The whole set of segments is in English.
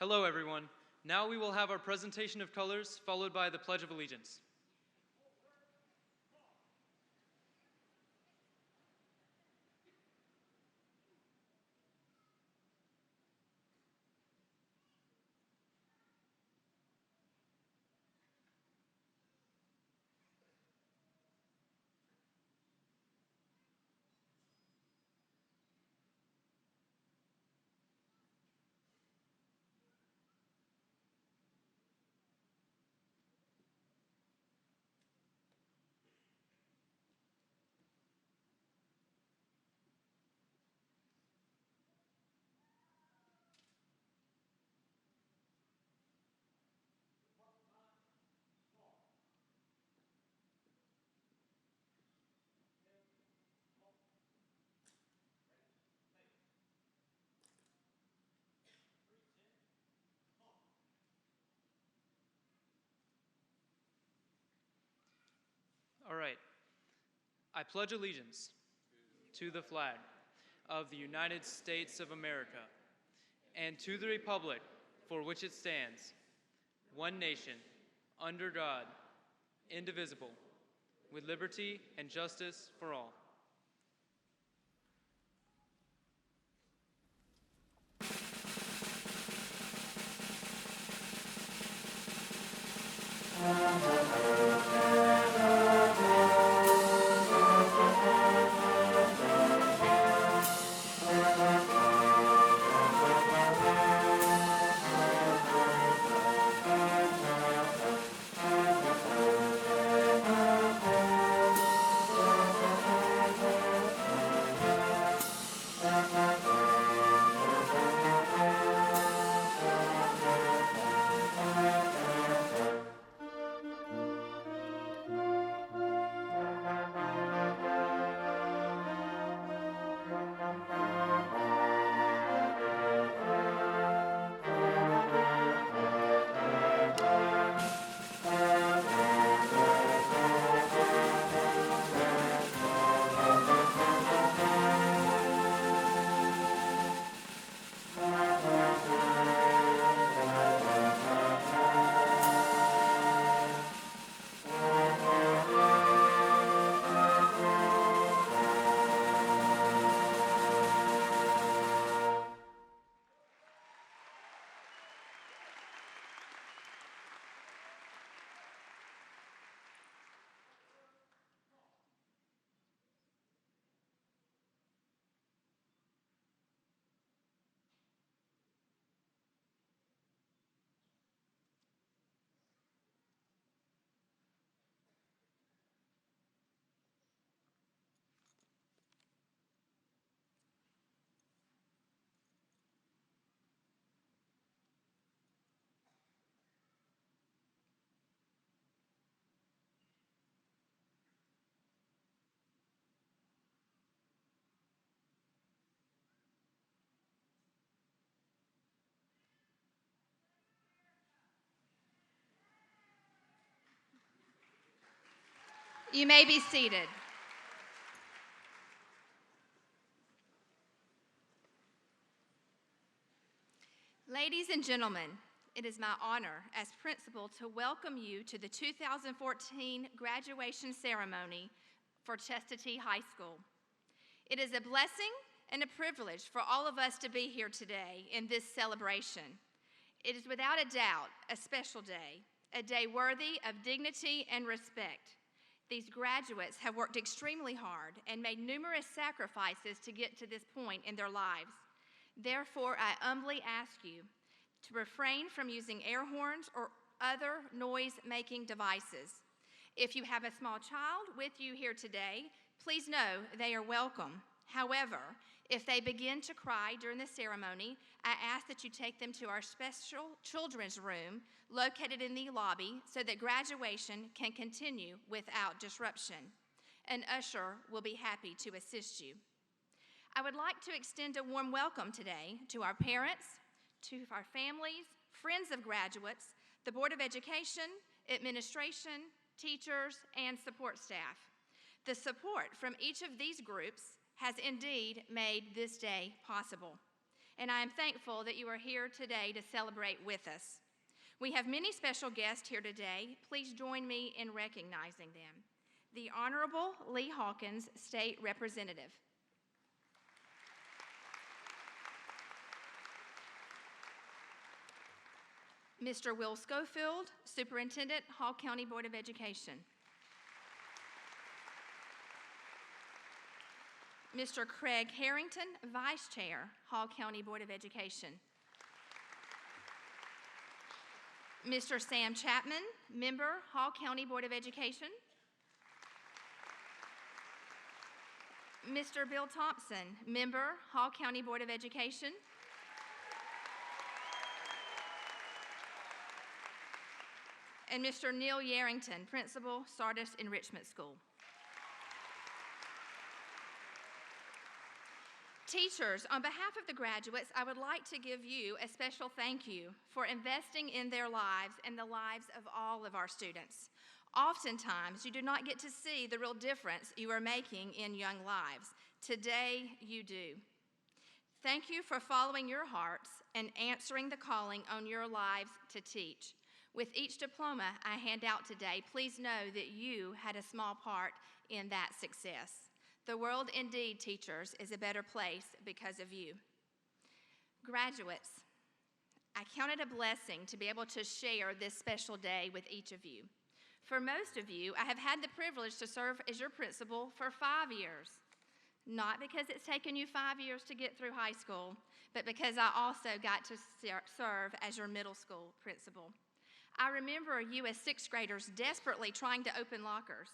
Hello, everyone. Now we will have our presentation of colors, followed by the Pledge of Allegiance. All right. I pledge allegiance to the flag of the United States of America and to the republic for which it stands, one nation, under God, indivisible, with liberty and justice for all. You may be seated. Ladies and gentlemen, it is my honor as principal to welcome you to the 2014 graduation ceremony for Chestatee High School. It is a blessing and a privilege for all of us to be here today in this celebration. It is without a doubt a special day, a day worthy of dignity and respect. These graduates have worked extremely hard and made numerous sacrifices to get to this point in their lives. Therefore, I humbly ask you to refrain from using air horns or other noise-making devices. If you have a small child with you here today, please know they are welcome. However, if they begin to cry during the ceremony, I ask that you take them to our special children's room located in the lobby so that graduation can continue without disruption. An usher will be happy to assist you. I would like to extend a warm welcome today to our parents, to our families, friends of graduates, the Board of Education, administration, teachers, and support staff. The support from each of these groups has indeed made this day possible. and I am thankful that you are here today to celebrate with us. We have many special guests here today. Please join me in recognizing them. The Honorable Lee Hawkins, State Representative. Mr. Will Schofield, Superintendent, Hall County Board of Education. Mr. Craig Harrington, Vice Chair, Hall County Board of Education. Mr. Sam Chapman, Member, Hall County Board of Education. Mr. Bill Thompson, Member, Hall County Board of Education. And Mr. Neil Yarrington, Principal, Sardis Enrichment School. Teachers, on behalf of the graduates, I would like to give you a special thank you for investing in their lives and the lives of all of our students. Oftentimes, you do not get to see the real difference you are making in young lives. Today, you do. Thank you for following your hearts and answering the calling on your lives to teach. With each diploma I hand out today, please know that you had a small part in that success. The world indeed, teachers, is a better place because of you. Graduates, I count it a blessing to be able to share this special day with each of you. For most of you, I have had the privilege to serve as your principal for 5 years. Not because it's taken you 5 years to get through high school, but because I also got to serve as your middle school principal. I remember you as sixth graders desperately trying to open lockers,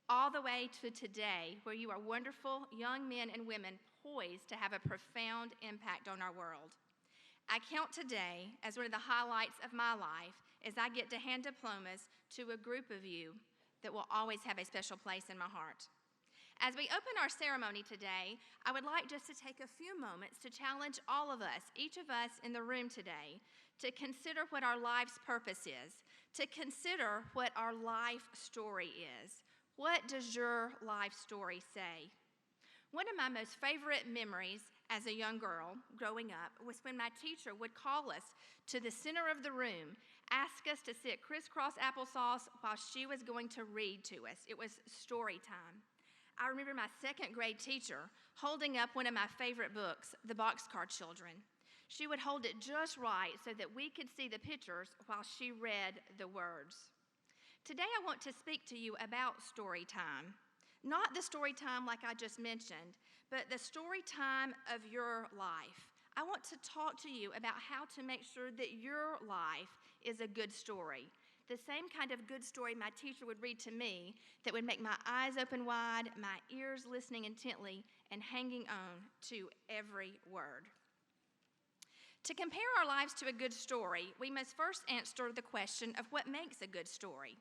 all the way to today, where you are wonderful young men and women poised to have a profound impact on our world. I count today as one of the highlights of my life as I get to hand diplomas to a group of you that will always have a special place in my heart. As we open our ceremony today, I would like just to take a few moments to challenge all of us, each of us in the room today, to consider what our life's purpose is, to consider what our life story is. What does your life story say? One of my most favorite memories as a young girl growing up was when my teacher would call us to the center of the room, ask us to sit crisscross applesauce while she was going to read to us. It was story time. I remember my second grade teacher holding up one of my favorite books, The Boxcar Children. She would hold it just right so that we could see the pictures while she read the words. Today I want to speak to you about story time. Not the story time like I just mentioned, but the story time of your life. I want to talk to you about how to make sure that your life is a good story. The same kind of good story my teacher would read to me that would make my eyes open wide, my ears listening intently, and hanging on to every word. To compare our lives to a good story, we must first answer the question of what makes a good story.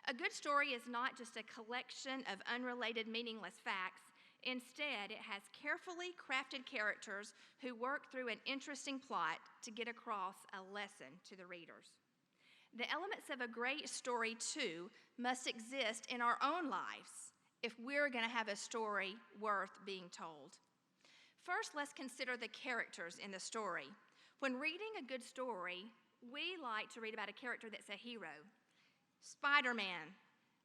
A good story is not just a collection of unrelated, meaningless facts. Instead, it has carefully crafted characters who work through an interesting plot to get across a lesson to the readers. The elements of a great story, too, must exist in our own lives if we're going to have a story worth being told. First, let's consider the characters in the story. When reading a good story, we like to read about a character that's a hero. Spider-Man,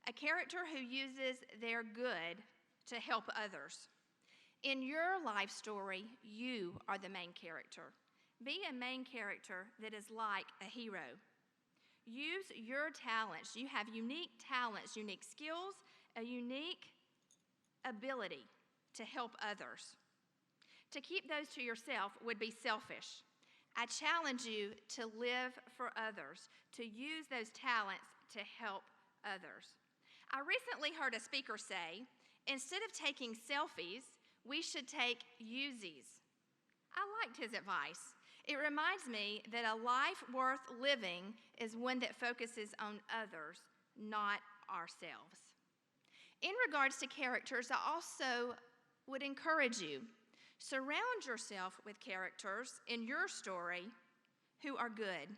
a character who uses their good to help others. In your life story, you are the main character. Be a main character that is like a hero. Use your talents. You have unique talents, unique skills, a unique ability to help others. To keep those to yourself would be selfish. I challenge you to live for others, to use those talents to help others. I recently heard a speaker say, instead of taking selfies, we should take Uzis. I liked his advice. It reminds me that a life worth living is one that focuses on others, not ourselves. In regards to characters, I also would encourage you, surround yourself with characters in your story who are good.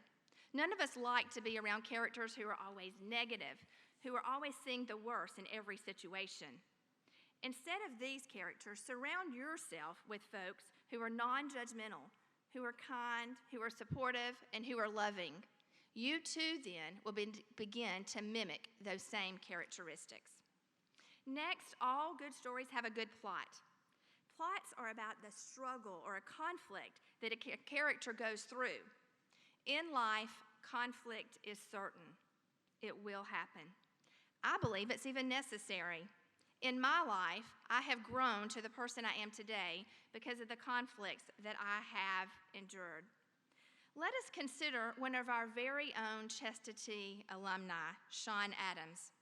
None of us like to be around characters who are always negative, who are always seeing the worst in every situation. Instead of these characters, surround yourself with folks who are non-judgmental, who are kind, who are supportive, and who are loving. You too then will begin to mimic those same characteristics. Next, all good stories have a good plot. Plots are about the struggle or a conflict that a character goes through. In life, conflict is certain. It will happen. I believe it's even necessary. In my life, I have grown to the person I am today because of the conflicts that I have endured. Let us consider one of our very own Chestatee alumni, Sean Adams.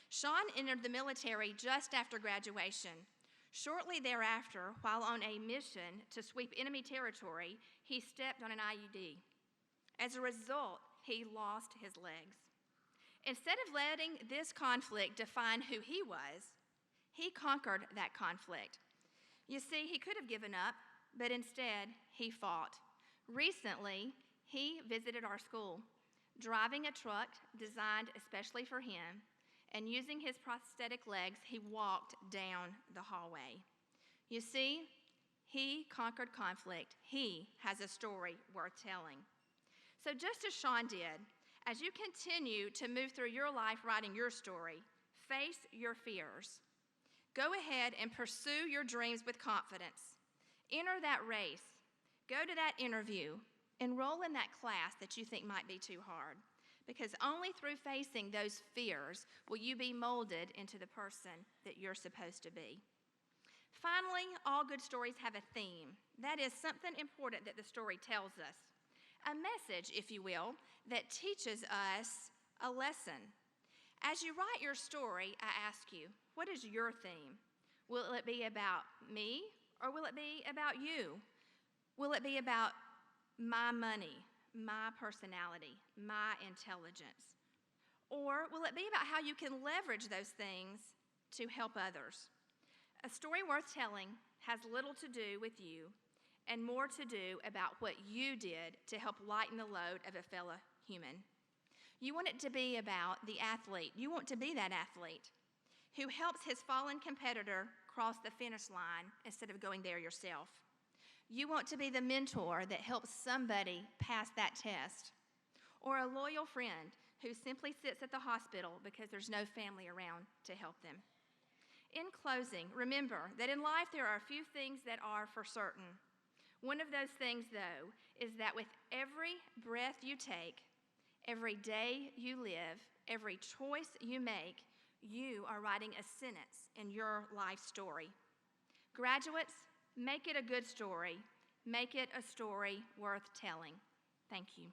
Sean entered the military just after graduation. Shortly thereafter, while on a mission to sweep enemy territory, he stepped on an IUD. As a result, he lost his legs. Instead of letting this conflict define who he was, he conquered that conflict. You see, he could have given up, but instead, he fought. Recently, he visited our school, driving a truck designed especially for him, and using his prosthetic legs, he walked down the hallway. You see, he conquered conflict. He has a story worth telling. So just as Sean did, as you continue to move through your life writing your story, face your fears. Go ahead and pursue your dreams with confidence. Enter that race. Go to that interview. Enroll in that class that you think might be too hard. Because only through facing those fears will you be molded into the person that you're supposed to be. Finally, all good stories have a theme. That is something important that the story tells us. A message, if you will, that teaches us a lesson. As you write your story, I ask you, what is your theme? Will it be about me, or will it be about you? Will it be about my money, my personality, my intelligence? Or will it be about how you can leverage those things to help others? A story worth telling has little to do with you and more to do about what you did to help lighten the load of a fellow human. You want it to be about the athlete. You want to be that athlete who helps his fallen competitor cross the finish line instead of going there yourself. You want to be the mentor that helps somebody pass that test, or a loyal friend who simply sits at the hospital because there's no family around to help them. In closing, remember that in life there are a few things that are for certain. One of those things, though, is that with every breath you take, every day you live, every choice you make, you are writing a sentence in your life story. Graduates, make it a good story. Make it a story worth telling. Thank you.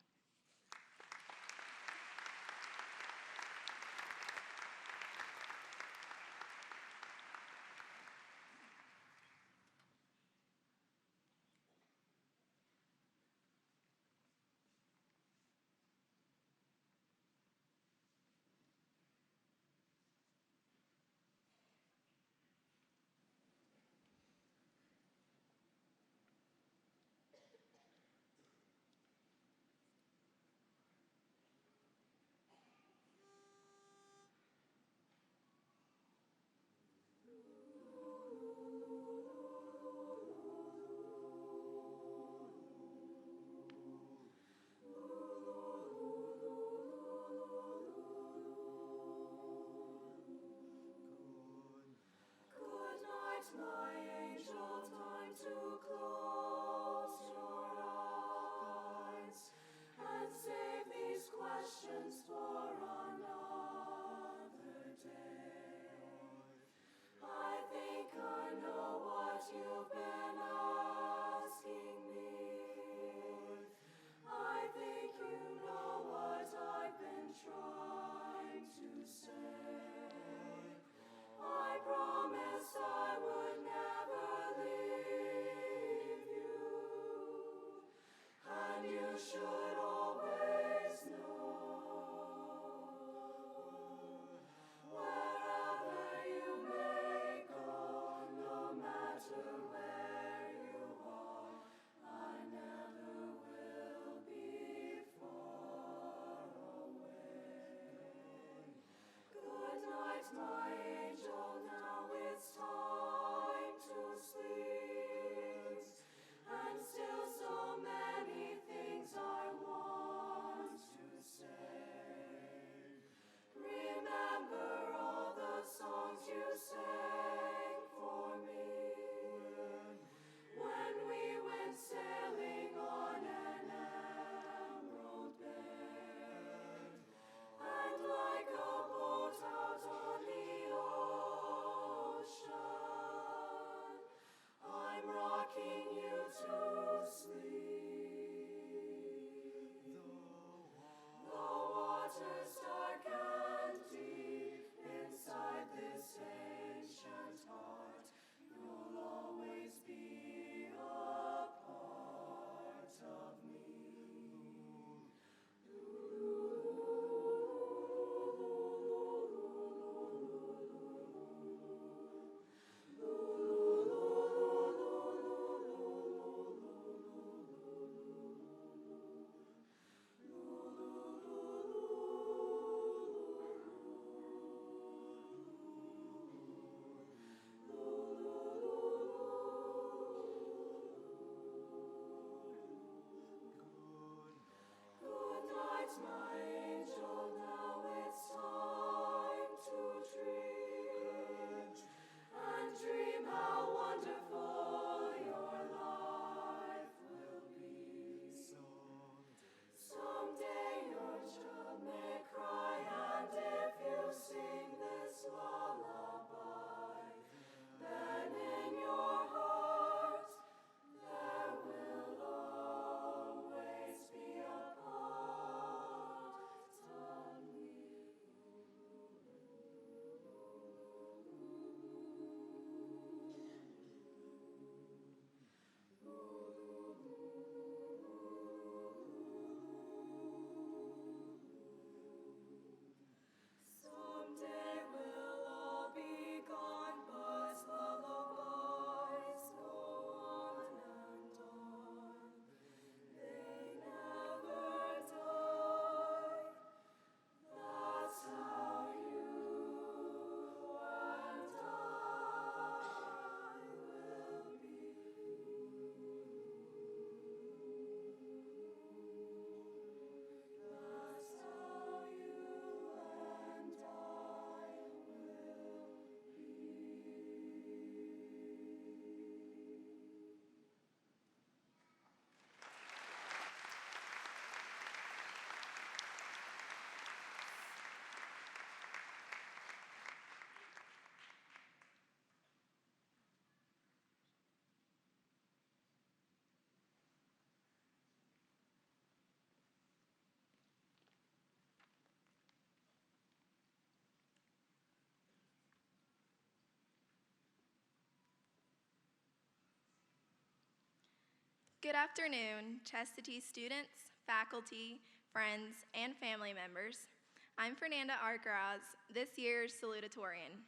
Good afternoon, Chestatee students, faculty, friends, and family members. I'm Fernanda Arcaraz, this year's salutatorian.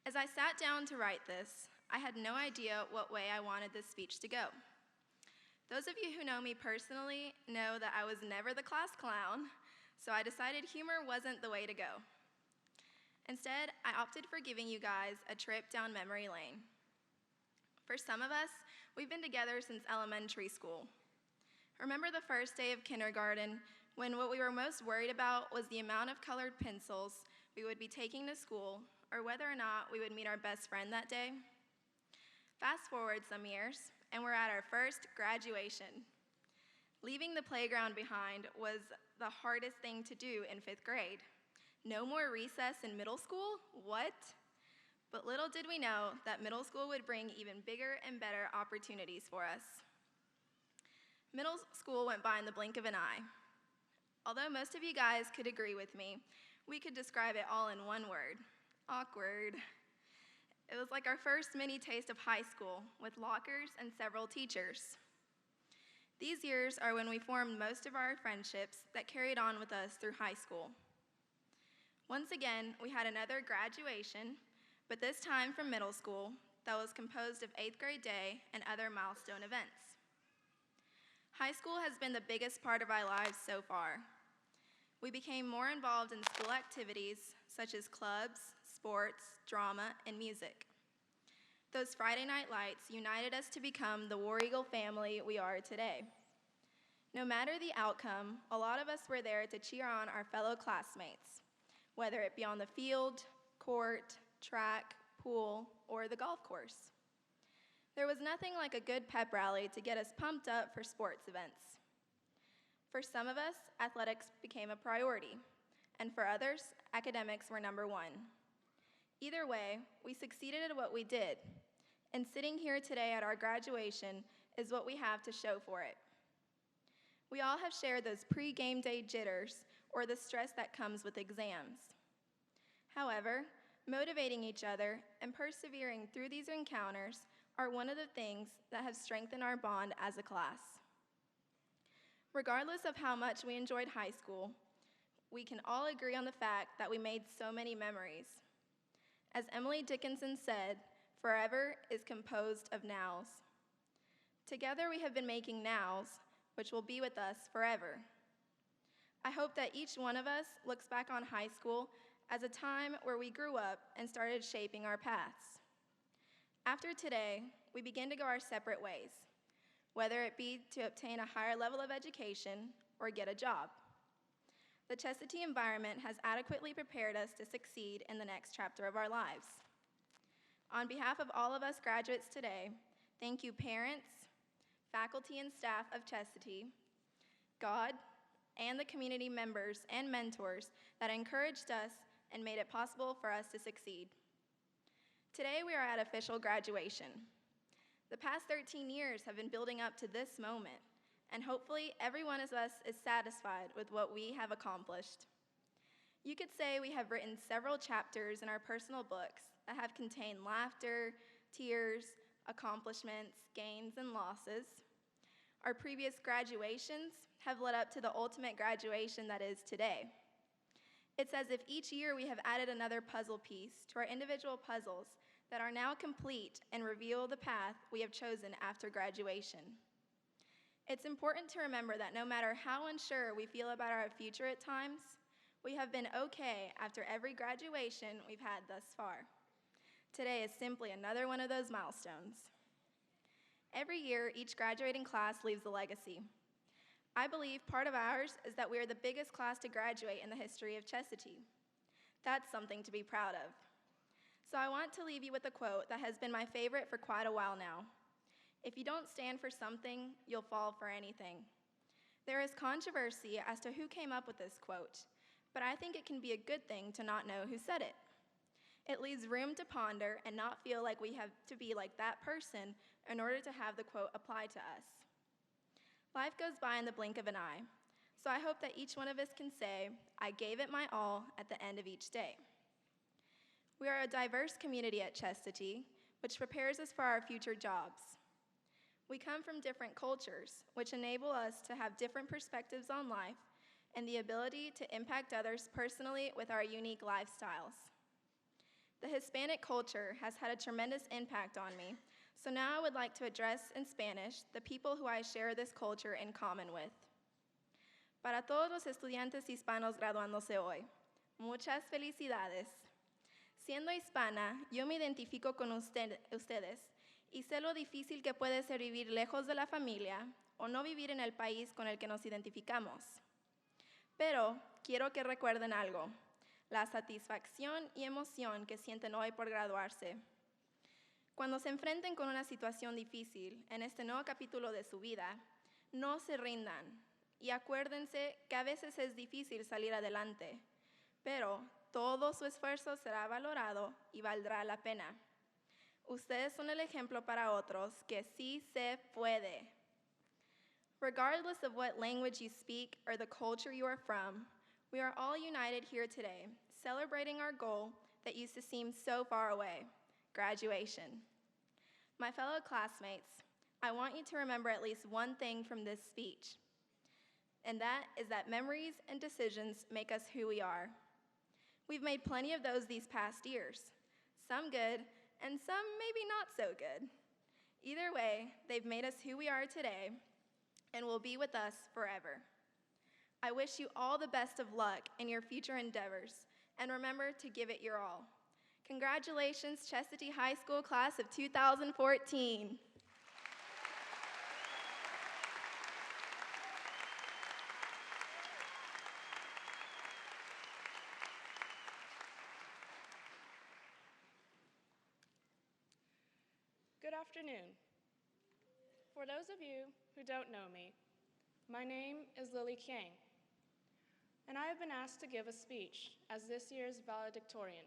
As I sat down to write this, I had no idea what way I wanted this speech to go. Those of you who know me personally know that I was never the class clown, so I decided humor wasn't the way to go. Instead, I opted for giving you guys a trip down memory lane. For some of us, we've been together since elementary school. Remember the first day of kindergarten when what we were most worried about was the amount of colored pencils we would be taking to school or whether or not we would meet our best friend that day? Fast forward some years, and we're at our first graduation. Leaving the playground behind was the hardest thing to do in 5th grade. No more recess in middle school? What? But little did we know that middle school would bring even bigger and better opportunities for us. Middle school went by in the blink of an eye. Although most of you guys could agree with me, we could describe it all in one word: awkward. It was like our first mini taste of high school with lockers and several teachers. These years are when we formed most of our friendships that carried on with us through high school. Once again, we had another graduation, but this time from middle school, that was composed of 8th grade day and other milestone events. High school has been the biggest part of our lives so far. We became more involved in school activities such as clubs, sports, drama, and music. Those Friday night lights united us to become the War Eagle family we are today. No matter the outcome, a lot of us were there to cheer on our fellow classmates, whether it be on the field, court, track, pool, or the golf course. There was nothing like a good pep rally to get us pumped up for sports events. For some of us, athletics became a priority, and for others, academics were number one. Either way, we succeeded at what we did, and sitting here today at our graduation is what we have to show for it. We all have shared those pre-game day jitters or the stress that comes with exams. However, motivating each other and persevering through these encounters are one of the things that have strengthened our bond as a class. Regardless of how much we enjoyed high school, we can all agree on the fact that we made so many memories. As Emily Dickinson said, forever is composed of nows. Together we have been making nows, which will be with us forever. I hope that each one of us looks back on high school as a time where we grew up and started shaping our paths. After today, we begin to go our separate ways, whether it be to obtain a higher level of education or get a job. The Chestatee environment has adequately prepared us to succeed in the next chapter of our lives. On behalf of all of us graduates today, thank you parents, faculty and staff of Chestatee, God, and the community members and mentors that encouraged us and made it possible for us to succeed. Today we are at official graduation. The past 13 years have been building up to this moment, and hopefully every one of us is satisfied with what we have accomplished. You could say we have written several chapters in our personal books that have contained laughter, tears, accomplishments, gains, and losses. Our previous graduations have led up to the ultimate graduation that is today. It's as if each year we have added another puzzle piece to our individual puzzles that are now complete and reveal the path we have chosen after graduation. It's important to remember that no matter how unsure we feel about our future at times, we have been okay after every graduation we've had thus far. Today is simply another one of those milestones. Every year, each graduating class leaves a legacy. I believe part of ours is that we are the biggest class to graduate in the history of Chestatee. That's something to be proud of. So I want to leave you with a quote that has been my favorite for quite a while now. If you don't stand for something, you'll fall for anything. There is controversy as to who came up with this quote, but I think it can be a good thing to not know who said it. It leaves room to ponder and not feel like we have to be like that person in order to have the quote apply to us. Life goes by in the blink of an eye, so I hope that each one of us can say, I gave it my all at the end of each day. We are a diverse community at Chestatee, which prepares us for our future jobs. We come from different cultures, which enable us to have different perspectives on life and the ability to impact others personally with our unique lifestyles. The Hispanic culture has had a tremendous impact on me, so now I would like to address in Spanish the people who I share this culture in common with. Para todos los estudiantes hispanos graduándose hoy, muchas felicidades. Siendo hispana, yo me identifico con ustedes y sé lo difícil que puede ser vivir lejos de la familia o no vivir en el país con el que nos identificamos. Pero quiero que recuerden algo, la satisfacción y emoción que sienten hoy por graduarse. Cuando se enfrenten con una situación difícil en este nuevo capítulo de su vida, no se rindan y acuérdense que a veces es difícil salir adelante, pero todo su esfuerzo será valorado y valdrá la pena. Ustedes son el ejemplo para otros que sí se puede. Regardless of what language you speak or the culture you are from, we are all united here today, celebrating our goal that used to seem so far away, graduation. My fellow classmates, I want you to remember at least one thing from this speech, and that is that memories and decisions make us who we are. We've made plenty of those these past years, some good and some maybe not so good. Either way, they've made us who we are today and will be with us forever. I wish you all the best of luck in your future endeavors, and remember to give it your all. Congratulations, Chestatee High School class of 2014. Good afternoon. For those of you who don't know me, my name is Lily Kiang, and I have been asked to give a speech as this year's valedictorian.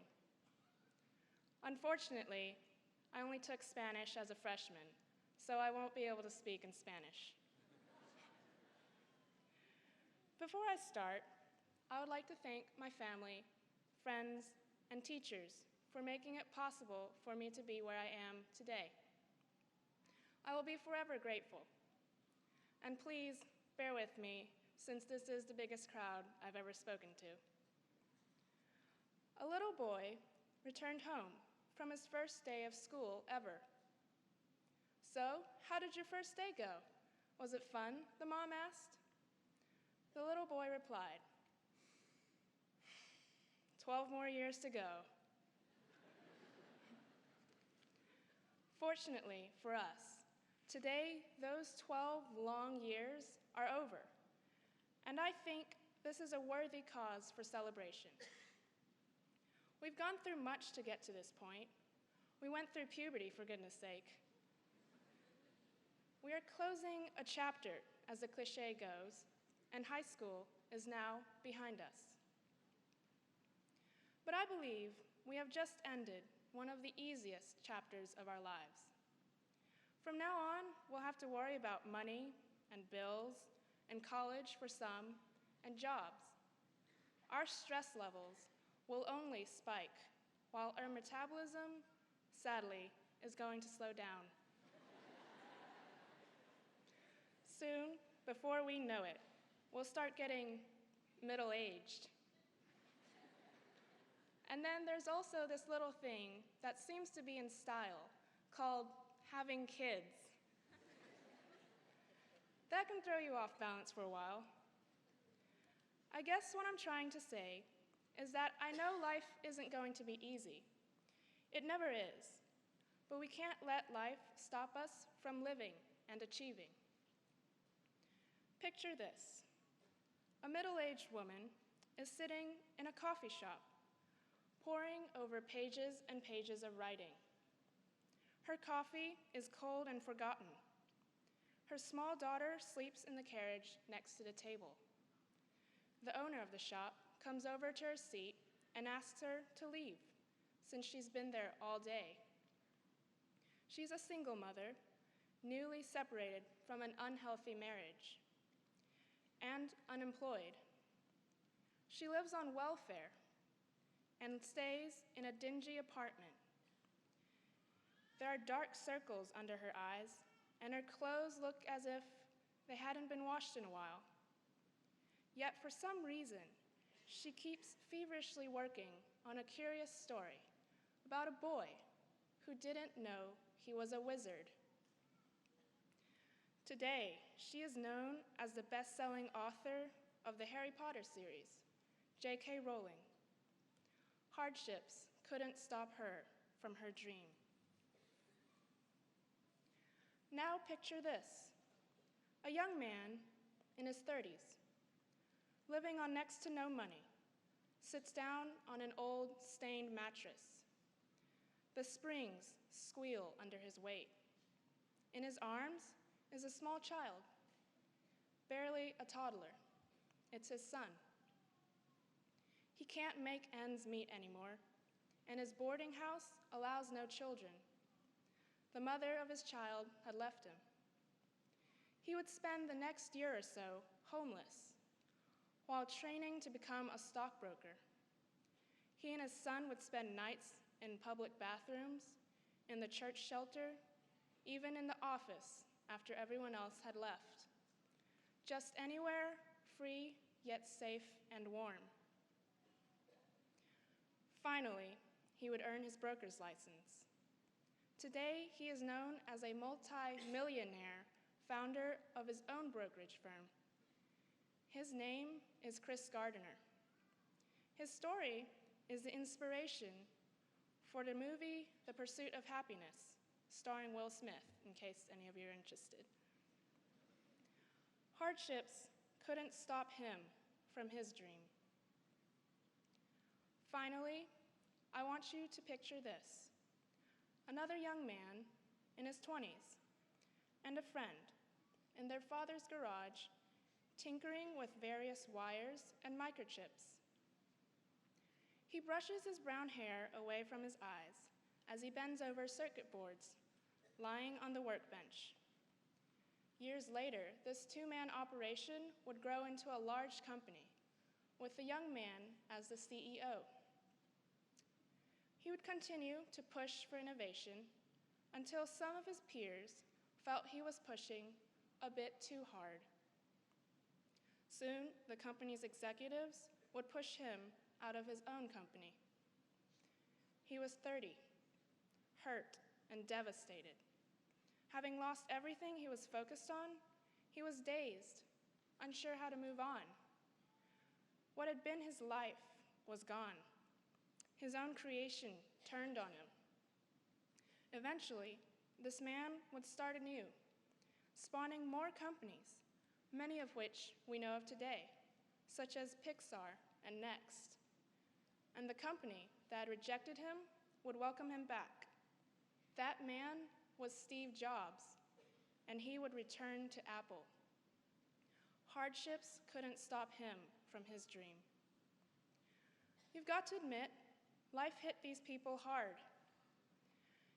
Unfortunately, I only took Spanish as a freshman, so I won't be able to speak in Spanish. Before I start, I would like to thank my family, friends, and teachers for making it possible for me to be where I am today. I will be forever grateful. And please bear with me, since this is the biggest crowd I've ever spoken to. A little boy returned home from his first day of school ever. "So, how did your first day go? Was it fun?" the mom asked. The little boy replied, 12 more years to go. Fortunately for us, today those 12 long years are over, and I think this is a worthy cause for celebration. We've gone through much to get to this point. We went through puberty, for goodness sake. We are closing a chapter, as the cliche goes, and high school is now behind us. But I believe we have just ended one of the easiest chapters of our lives. From now on, we'll have to worry about money and bills and college for some and jobs. Our stress levels will only spike, while our metabolism, sadly, is going to slow down. Soon, before we know it, we'll start getting middle-aged. And then there's also this little thing that seems to be in style called having kids. That can throw you off balance for a while. I guess what I'm trying to say is that I know life isn't going to be easy. It never is. But we can't let life stop us from living and achieving. Picture this. A middle-aged woman is sitting in a coffee shop, poring over pages and pages of writing. Her coffee is cold and forgotten. Her small daughter sleeps in the carriage next to the table. The owner of the shop comes over to her seat and asks her to leave, since she's been there all day. She's a single mother, newly separated from an unhealthy marriage, and unemployed. She lives on welfare and stays in a dingy apartment. There are dark circles under her eyes and her clothes look as if they hadn't been washed in a while. Yet for some reason, she keeps feverishly working on a curious story about a boy who didn't know he was a wizard. Today, she is known as the best-selling author of the Harry Potter series, J.K. Rowling. Hardships couldn't stop her from her dream. Now picture this: a young man in his 30s, living on next to no money, sits down on an old, stained mattress. The springs squeal under his weight. In his arms is a small child, barely a toddler. It's his son. He can't make ends meet anymore, and his boarding house allows no children. The mother of his child had left him. He would spend the next year or so homeless, while training to become a stockbroker. He and his son would spend nights in public bathrooms, in the church shelter, even in the office after everyone else had left. Just anywhere, free, yet safe and warm. Finally, he would earn his broker's license. Today, he is known as a multi-millionaire founder of his own brokerage firm. His name is Chris Gardner. His story is the inspiration for the movie The Pursuit of Happiness, starring Will Smith, in case any of you are interested. Hardships couldn't stop him from his dream. Finally, I want you to picture this: another young man in his 20s and a friend in their father's garage tinkering with various wires and microchips. He brushes his brown hair away from his eyes as he bends over circuit boards lying on the workbench. Years later, this two-man operation would grow into a large company, with the young man as the CEO. He would continue to push for innovation until some of his peers felt he was pushing a bit too hard. Soon, the company's executives would push him out of his own company. He was 30, hurt and devastated. Having lost everything he was focused on, he was dazed, unsure how to move on. What had been his life was gone. His own creation turned on him. Eventually, this man would start anew, spawning more companies, many of which we know of today, such as Pixar and Next. And the company that had rejected him would welcome him back. That man was Steve Jobs, and he would return to Apple. Hardships couldn't stop him from his dream. You've got to admit, life hit these people hard.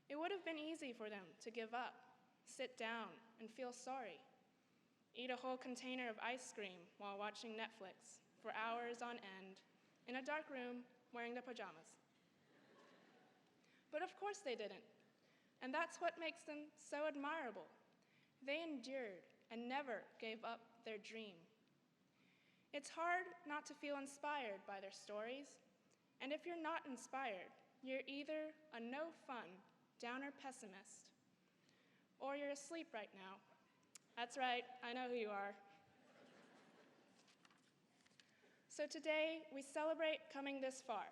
It would have been easy for them to give up, sit down, and feel sorry, eat a whole container of ice cream while watching Netflix for hours on end in a dark room wearing their pajamas. But of course they didn't, and that's what makes them so admirable. They endured and never gave up their dream. It's hard not to feel inspired by their stories, and if you're not inspired, you're either a no-fun, downer pessimist, or you're asleep right now. That's right, I know who you are. So today, we celebrate coming this far,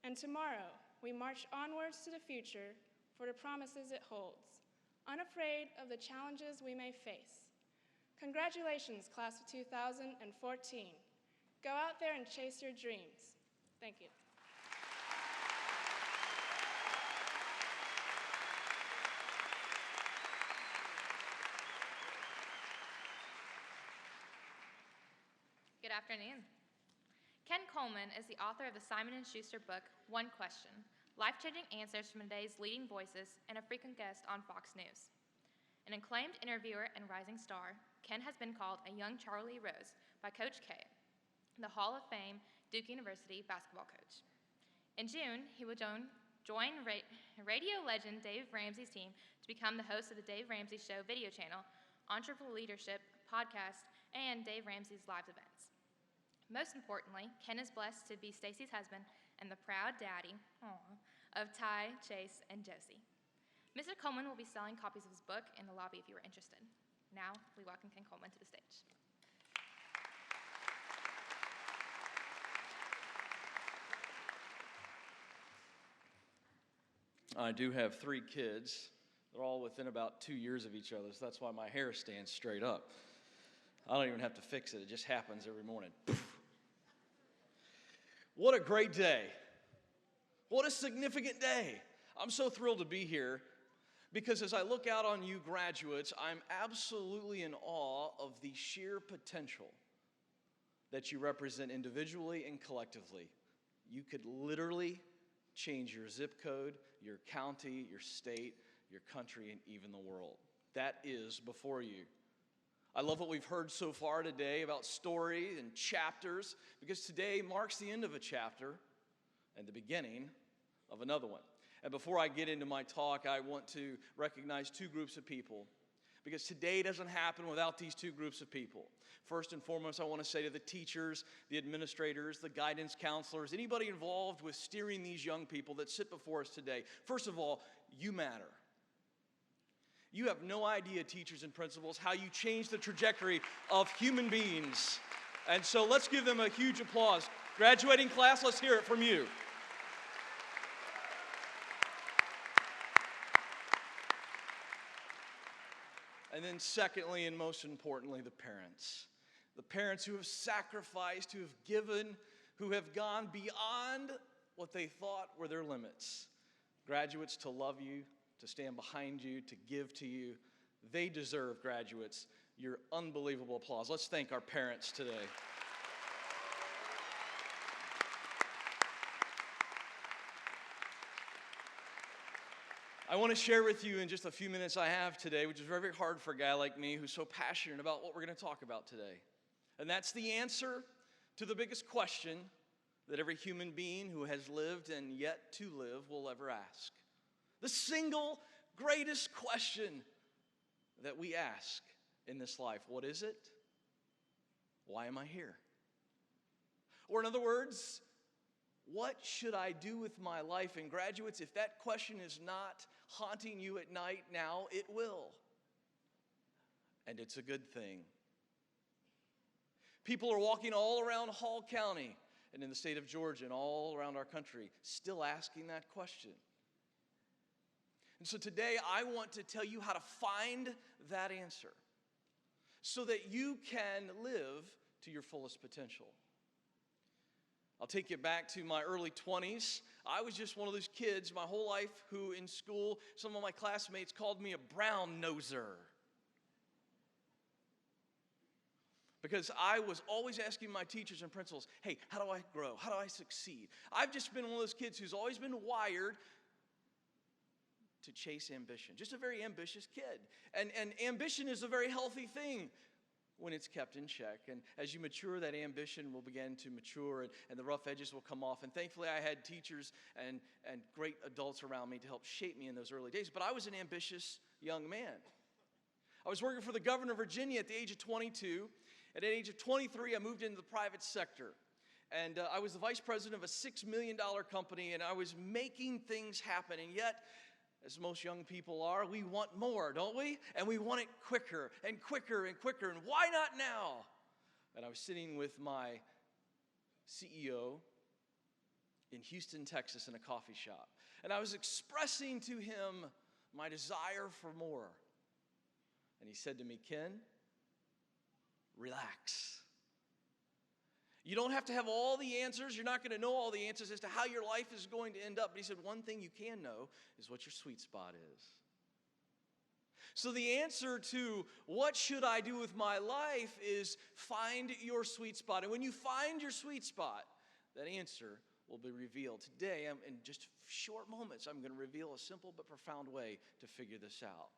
and tomorrow, we march onwards to the future for the promises it holds, unafraid of the challenges we may face. Congratulations, class of 2014. Go out there and chase your dreams. Thank you. Good afternoon. Ken Coleman is the author of the Simon & Schuster book, One Question, Life-Changing Answers from Today's Leading Voices, and a frequent guest on Fox News. An acclaimed interviewer and rising star, Ken has been called a young Charlie Rose by Coach K, the Hall of Fame Duke University basketball coach. In June, he will join radio legend Dave Ramsey's team to Become the host of the Dave Ramsey Show video channel, Entrepreneurial Leadership podcast, and Dave Ramsey's live events. Most importantly, Ken is blessed to be Stacy's husband and the proud daddy of Ty, Chase, and Josie. Mr. Coleman will be selling copies of his book in the lobby if you are interested. Now, we welcome Ken Coleman to the stage. I do have 3 kids. They're all within about 2 years of each other, so that's why my hair stands straight up. I don't even have to fix it. It just happens every morning. What a great day. What a significant day. I'm so thrilled to be here because as I look out on you graduates, I'm absolutely in awe of the sheer potential that you represent individually and collectively. You could literally change your zip code, your county, your state, your country, and even the world. That is before you. I love what we've heard so far today about stories and chapters, because today marks the end of a chapter and the beginning of another one. And before I get into my talk, I want to recognize 2 groups of people, because today doesn't happen without these 2 groups of people. First and foremost, I want to say to the teachers, the administrators, the guidance counselors, anybody involved with steering these young people that sit before us today, first of all, you matter. You have no idea, teachers and principals, how you change the trajectory of human beings. And so let's give them a huge applause. Graduating class, let's hear it from you. And then secondly, and most importantly, the parents. The parents who have sacrificed, who have given, who have gone beyond what they thought were their limits. Graduates, to love you, to stand behind you, to give to you. They deserve, graduates, your unbelievable applause. Let's thank our parents today. I want to share with you in just a few minutes I have today, which is very, very hard for a guy like me who's so passionate about what we're going to talk about today. And that's the answer to the biggest question that every human being who has lived and yet to live will ever ask. The single greatest question that we ask in this life. What is it? Why am I here? Or in other words, what should I do with my life? And graduates, if that question is not haunting you at night now, it will. And it's a good thing. People are walking all around Hall County and in the state of Georgia and all around our country still asking that question. And so today I want to tell you how to find that answer so that you can live to your fullest potential. I'll take you back to my early 20s. I was just one of those kids my whole life who in school, some of my classmates called me a brown noser. Because I was always asking my teachers and principals, hey, how do I grow? How do I succeed? I've just been one of those kids who's always been wired to chase ambition. Just a very ambitious kid. And ambition is a very healthy thing when it's kept in check. And as you mature, that ambition will begin to mature and the rough edges will come off. And thankfully, I had teachers and great adults around me to help shape me in those early days. But I was an ambitious young man. I was working for the governor of Virginia at the age of 22. At the age of 23, I moved into the private sector. And I was the vice president of a $6 million company, and I was making things happen. And yet, as most young people are, we want more, don't we? And we want it quicker and quicker and quicker. And why not now? And I was sitting with my CEO in Houston, Texas, in a coffee shop. And I was expressing to him my desire for more. And he said to me, Ken, relax. You don't have to have all the answers. You're not going to know all the answers as to how your life is going to end up. But he said, one thing you can know is what your sweet spot is. So the answer to what should I do with my life is find your sweet spot. And when you find your sweet spot, that answer will be revealed. Today, in just short moments, I'm going to reveal a simple but profound way to figure this out.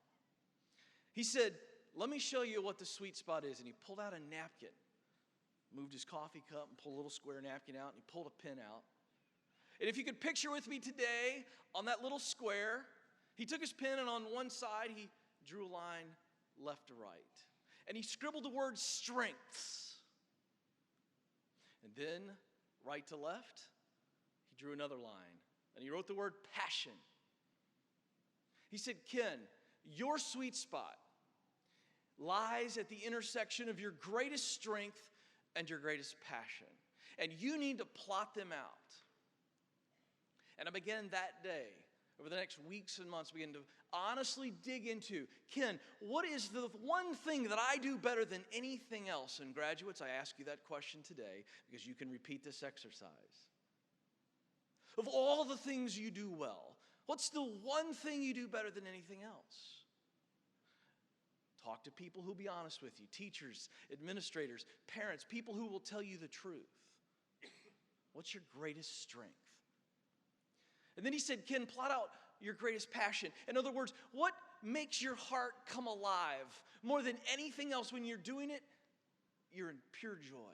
He said, let me show you what the sweet spot is. And he pulled out a napkin, moved his coffee cup and pulled a little square napkin out, and he pulled a pin out. And if you could picture with me today on that little square, He took his pen and on one side he drew a line left to right. And he scribbled the word strengths. And then right to left, he drew another line. And he wrote the word passion. He said, Ken, your sweet spot lies at the intersection of your greatest strength and your greatest passion. And you need to plot them out. And I began that day, over the next weeks and months, begin to honestly dig into, Ken, what is the one thing that I do better than anything else? And graduates, I ask you that question today because you can repeat this exercise. Of all the things you do well, what's the one thing you do better than anything else? Talk to people who'll be honest with you, teachers, administrators, parents, people who will tell you the truth. What's your greatest strength? And then he said, Ken, plot out your greatest passion. In other words, what makes your heart come alive more than anything else when you're doing it? You're in pure joy.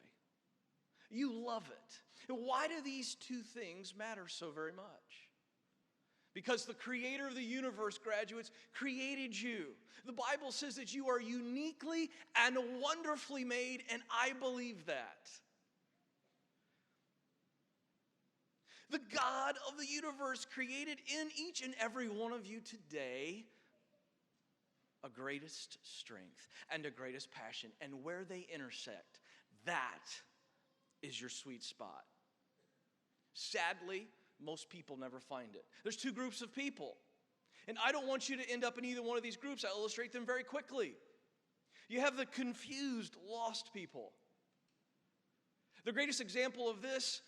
You love it. And why do these two things matter so very much? Because the creator of the universe, graduates, created you. The Bible says that you are uniquely and wonderfully made, and I believe that. The God of the universe created in each and every one of you today a greatest strength and a greatest passion. And where they intersect, that is your sweet spot. Sadly, most people never find it. There's two groups of people. And I don't want you to end up in either one of these groups. I'll illustrate them very quickly. You have the confused, lost people. The greatest example of this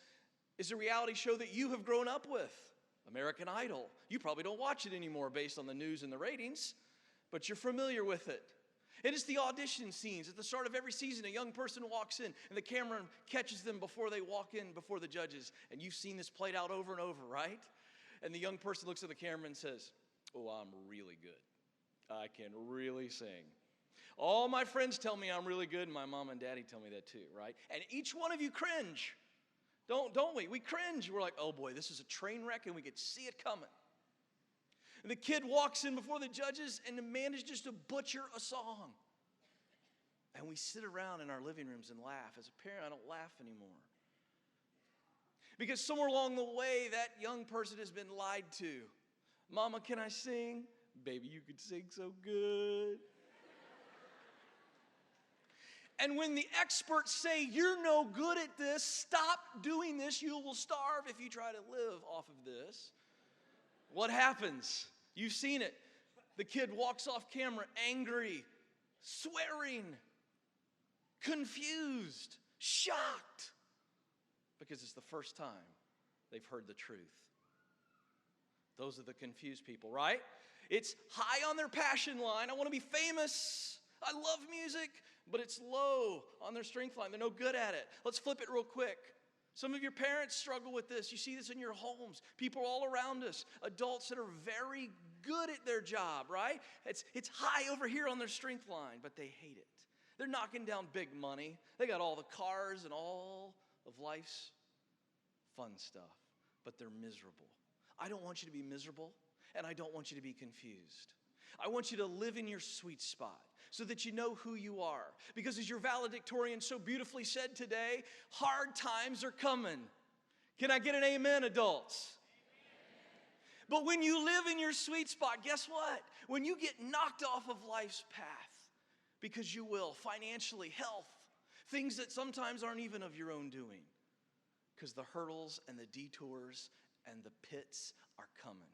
is a reality show that you have grown up with, American Idol. You probably don't watch it anymore based on the news and the ratings, but you're familiar with it. It is the audition scenes. At the start of every season, a young person walks in, and the camera catches them before they walk in before the judges. And you've seen this played out over and over, right? And the young person looks at the camera and says, oh, I'm really good. I can really sing. All my friends tell me I'm really good, and my mom and daddy tell me that too, right? And each one of you cringe. Don't we? We cringe. We're like, oh boy, this is a train wreck, and we could see it coming. And the kid walks in before the judges and manages to butcher a song. And we sit around in our living rooms and laugh. As a parent, I don't laugh anymore. Because somewhere along the way, that young person has been lied to. Mama, can I sing? Baby, you could sing so good. And when the experts say, you're no good at this, stop doing this, you will starve if you try to live off of this. What happens? You've seen it. The kid walks off camera angry, swearing, confused, shocked, because it's the first time they've heard the truth. Those are the confused people, right? It's high on their passion line. I want to be famous. I love music, but it's low on their strength line. They're no good at it. Let's flip it real quick. Some of your parents struggle with this. You see this in your homes. People all around us, adults that are very good at their job, right? It's high over here on their strength line, but they hate it. They're knocking down big money. They got all the cars and all of life's fun stuff, but they're miserable. I don't want you to be miserable, and I don't want you to be confused. I want you to live in your sweet spot so that you know who you are. Because as your valedictorian so beautifully said today, hard times are coming. Can I get an amen, adults? Amen. But when you live in your sweet spot, guess what? When you get knocked off of life's path, because you will, financially, health, things that sometimes aren't even of your own doing, because the hurdles and the detours and the pits are coming.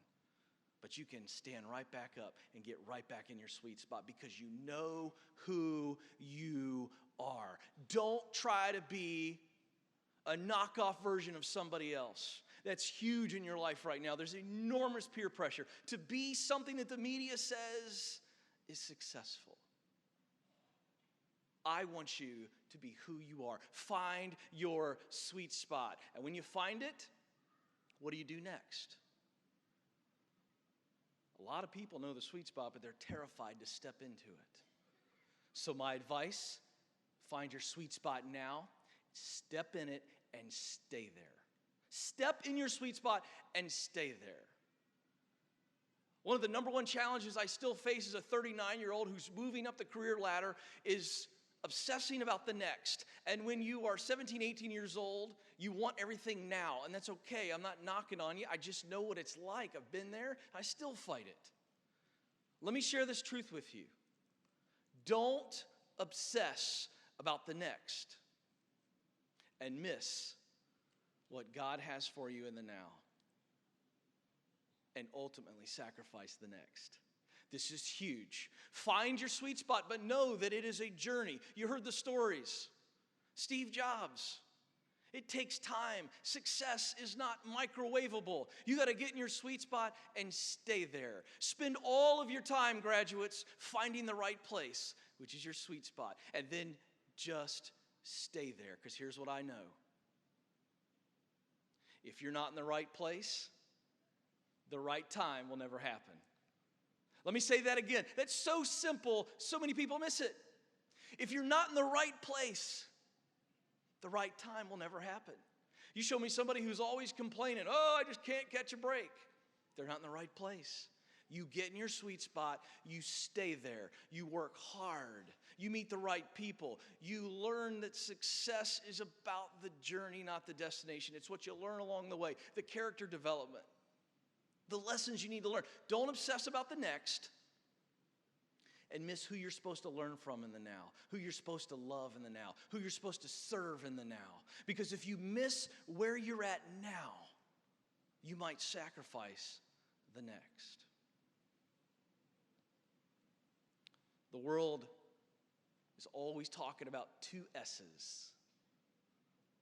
But you can stand right back up and get right back in your sweet spot because you know who you are. Don't try to be a knockoff version of somebody else. That's huge in your life right now. There's enormous peer pressure to be something that the media says is successful. I want you to be who you are. Find your sweet spot. And when you find it, what do you do next? A lot of people know the sweet spot, but they're terrified to step into it. So my advice, find your sweet spot now, step in it, and stay there. Step in your sweet spot and stay there. One of the number one challenges I still face as a 39-year-old who's moving up the career ladder is obsessing about the next. And when you are 17, 18 years old, you want everything now. And that's okay. I'm not knocking on you. I just know what it's like. I've been there. I still fight it. Let me share this truth with you. Don't obsess about the next and miss what God has for you in the now, and ultimately sacrifice the next. This is huge. Find your sweet spot, but know that it is a journey. You heard the stories. Steve Jobs. It takes time. Success is not microwavable. You got to get in your sweet spot and stay there. Spend all of your time, graduates, finding the right place, which is your sweet spot. And then just stay there, because here's what I know. If you're not in the right place, the right time will never happen. Let me say that again. That's so simple, so many people miss it. If you're not in the right place, the right time will never happen. You show me somebody who's always complaining, oh, I just can't catch a break. They're not in the right place. You get in your sweet spot, you stay there, you work hard, you meet the right people, you learn that success is about the journey, not the destination. It's what you learn along the way, the character development, the lessons you need to learn. Don't obsess about the next and miss who you're supposed to learn from in the now, who you're supposed to love in the now, who you're supposed to serve in the now. Because if you miss where you're at now, you might sacrifice the next. The world is always talking about two S's: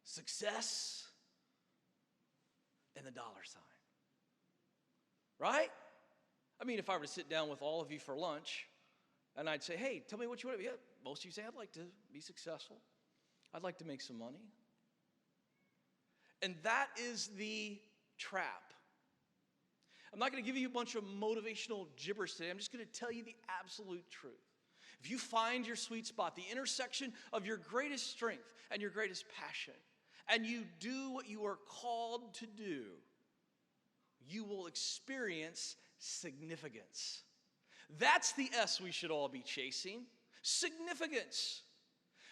success and the dollar sign. Right? I mean, if I were to sit down with all of you for lunch and I'd say, hey, tell me what you want to be. Yeah, most of you say, I'd like to be successful. I'd like to make some money. And that is the trap. I'm not going to give you a bunch of motivational gibberish today. I'm just going to tell you the absolute truth. If you find your sweet spot, the intersection of your greatest strength and your greatest passion, and you do what you are called to do, you will experience significance. That's the S we should all be chasing. Significance.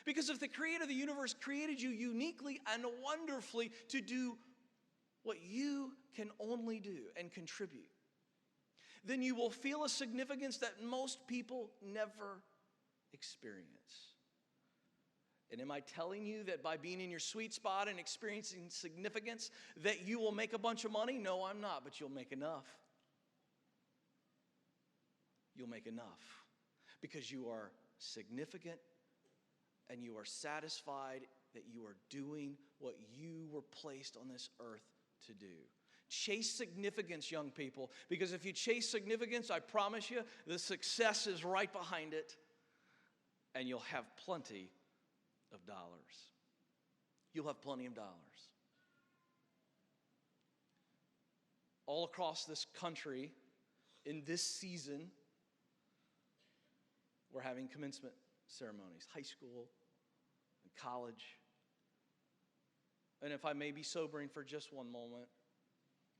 Because if the creator of the universe created you uniquely and wonderfully to do what you can only do and contribute, then you will feel a significance that most people never experience. And am I telling you that by being in your sweet spot and experiencing significance that you will make a bunch of money? No, I'm not, but you'll make enough. You'll make enough because you are significant and you are satisfied that you are doing what you were placed on this earth to do. Chase significance, young people, because if you chase significance, I promise you, the success is right behind it, and you'll have plenty of dollars. You'll have plenty of dollars. All across this country, in this season, we're having commencement ceremonies, high school and college. And if I may be sobering for just one moment,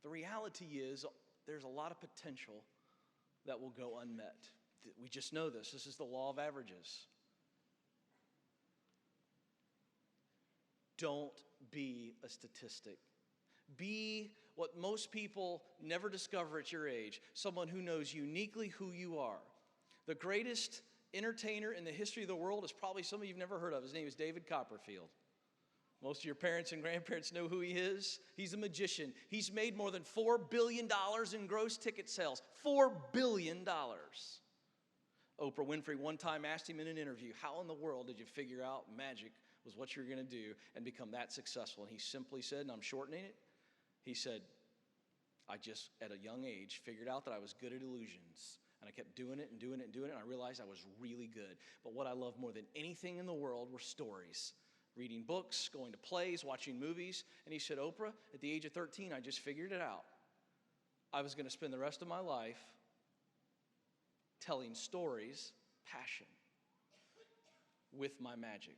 the reality is there's a lot of potential that will go unmet. We just know this. This is the law of averages. Don't be a statistic. Be what most people never discover at your age, someone who knows uniquely who you are. The greatest entertainer in the history of the world is probably somebody you've never heard of. His name is David Copperfield. Most of your parents and grandparents know who he is. He's a magician. He's made more than $4 billion in gross ticket sales. $4 billion. Oprah Winfrey one time asked him in an interview, how in the world did you figure out magic was what you're going to do and become that successful? And he simply said, and I'm shortening it, he said, I just, at a young age, figured out that I was good at illusions. And I kept doing it and doing it and doing it, and I realized I was really good. But what I love more than anything in the world were stories. Reading books, going to plays, watching movies. And he said, Oprah, at the age of 13, I just figured it out. I was going to spend the rest of my life telling stories, passion, with my magic.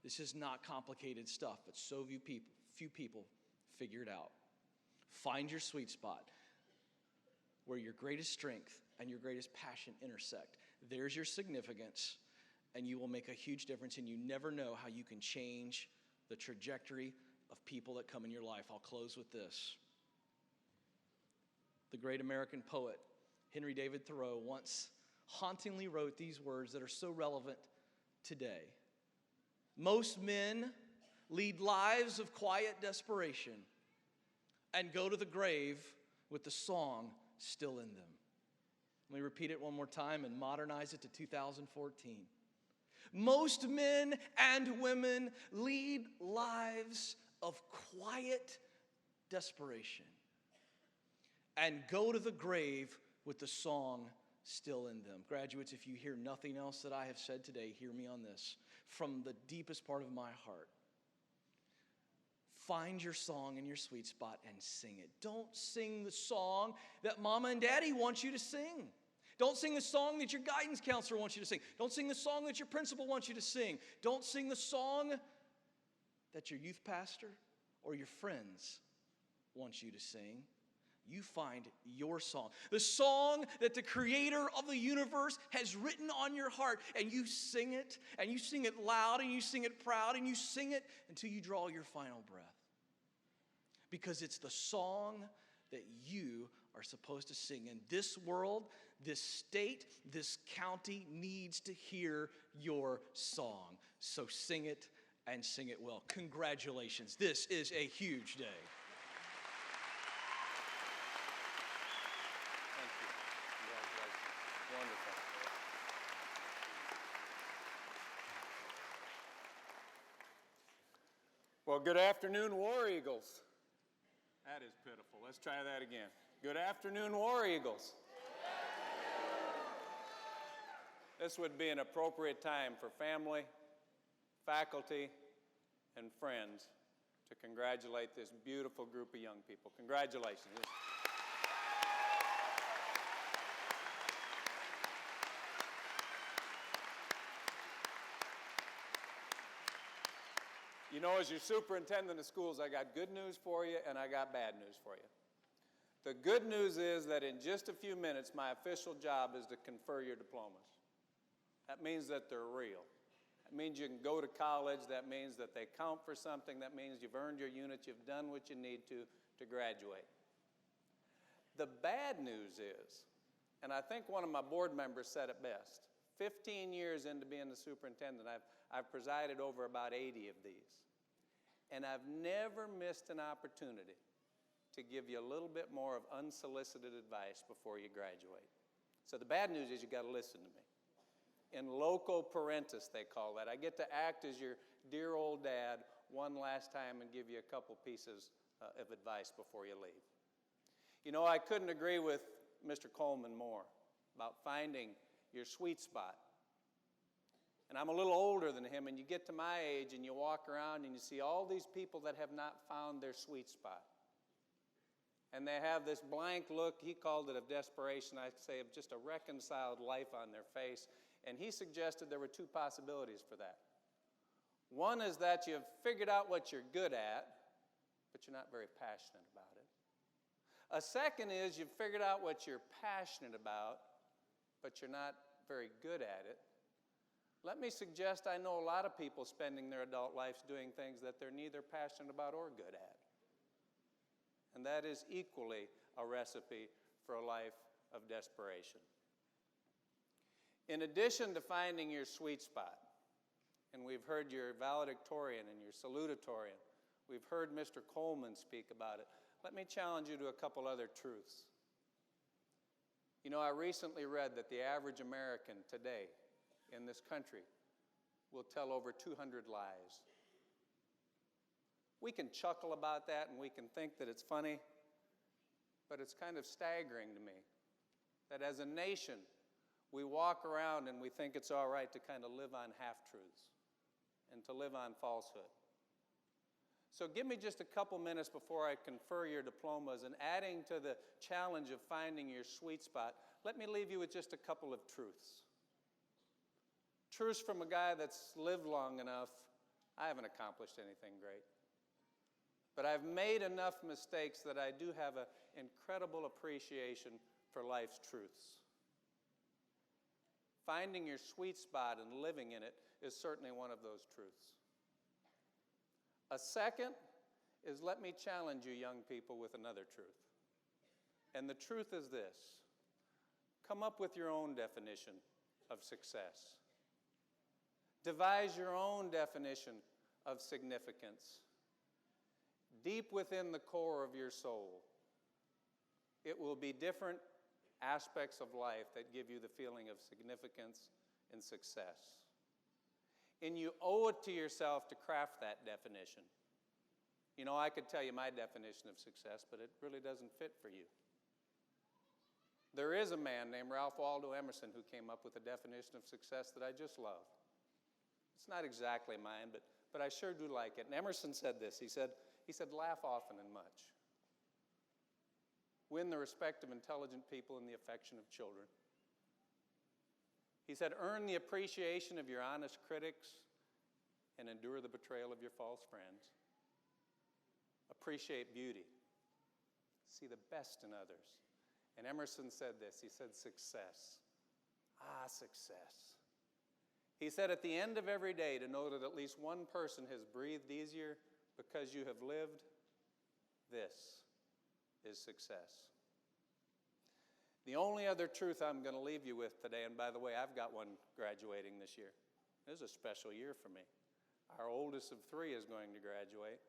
This is not complicated stuff, but so few people figure it out. Find your sweet spot. where your greatest strength and your greatest passion intersect. There's your significance, and you will make a huge difference, and you never know how you can change the trajectory of people that come in your life. I'll close with this. The great American poet, Henry David Thoreau, once hauntingly wrote these words that are so relevant today. Most men lead lives of quiet desperation and go to the grave with the song still in them. Let me repeat it one more time and modernize it to 2014. Most men and women lead lives of quiet desperation and go to the grave with the song still in them. Graduates, if you hear nothing else that I have said today, hear me on this. From the deepest part of my heart, find your song and your sweet spot and sing it. Don't sing the song that mama and daddy want you to sing. Don't sing the song that your guidance counselor wants you to sing. Don't sing the song that your principal wants you to sing. Don't sing the song that your youth pastor or your friends want you to sing. You find your song, the song that the creator of the universe has written on your heart, and you sing it loud, and you sing it proud, and you sing it until you draw your final breath. Because it's the song that you are supposed to sing. And this world, this state, this county needs to hear your song. So sing it and sing it well. Congratulations. This is a huge day. Thank you. Congratulations. Wonderful. Well, good afternoon, War Eagles. That is pitiful. Let's try that again. Good afternoon, War Eagles. This would be an appropriate time for family, faculty, and friends to congratulate this beautiful group of young people. Congratulations. You know, as your superintendent of schools, I got good news for you and I got bad news for you. The good news is that in just a few minutes, my official job is to confer your diplomas. That means that they're real. That means you can go to college. That means that they count for something. That means you've earned your units. You've done what you need to graduate. The bad news is, and I think one of my board members said it best, 15 years into being the superintendent, I've presided over about 80 of these. And I've never missed an opportunity to give you a little bit more of unsolicited advice before you graduate. So the bad news is you got to listen to me. In loco parentis, they call that. I get to act as your dear old dad one last time and give you a couple pieces of advice before you leave. You know, I couldn't agree with Mr. Coleman more about finding your sweet spot. And I'm a little older than him, and you get to my age and you walk around and you see all these people that have not found their sweet spot. And they have this blank look, he called it of desperation, I'd say of just a reconciled life on their face. And he suggested there were two possibilities for that. One is that you've figured out what you're good at, but you're not very passionate about it. A second is you've figured out what you're passionate about, but you're not very good at it. Let me suggest I know a lot of people spending their adult lives doing things that they're neither passionate about or good at. And that is equally a recipe for a life of desperation. In addition to finding your sweet spot, and we've heard your valedictorian and your salutatorian, we've heard Mr. Coleman speak about it, let me challenge you to a couple other truths. You know, I recently read that the average American today in this country will tell over 200 lies. We can chuckle about that and we can think that it's funny, but it's kind of staggering to me that as a nation, we walk around and we think it's all right to kind of live on half-truths and to live on falsehood. So give me just a couple minutes before I confer your diplomas, and adding to the challenge of finding your sweet spot, let me leave you with just a couple of truths. Truths from a guy that's lived long enough. I haven't accomplished anything great. But I've made enough mistakes that I do have an incredible appreciation for life's truths. Finding your sweet spot and living in it is certainly one of those truths. A second is, let me challenge you young people with another truth. And the truth is this: come up with your own definition of success. Devise your own definition of significance. Deep within the core of your soul, it will be different aspects of life that give you the feeling of significance and success. And you owe it to yourself to craft that definition. You know, I could tell you my definition of success, but it really doesn't fit for you. There is a man named Ralph Waldo Emerson who came up with a definition of success that I just love. It's not exactly mine, but I sure do like it. And Emerson said this. He said, laugh often and much. Win the respect of intelligent people and the affection of children. He said, earn the appreciation of your honest critics and endure the betrayal of your false friends. Appreciate beauty. See the best in others. And Emerson said this. He said, success. Success. He said, at the end of every day, to know that at least one person has breathed easier because you have lived, this is success. The only other truth I'm going to leave you with today, and by the way, I've got one graduating this year. This is a special year for me. Our oldest of 3 is going to graduate.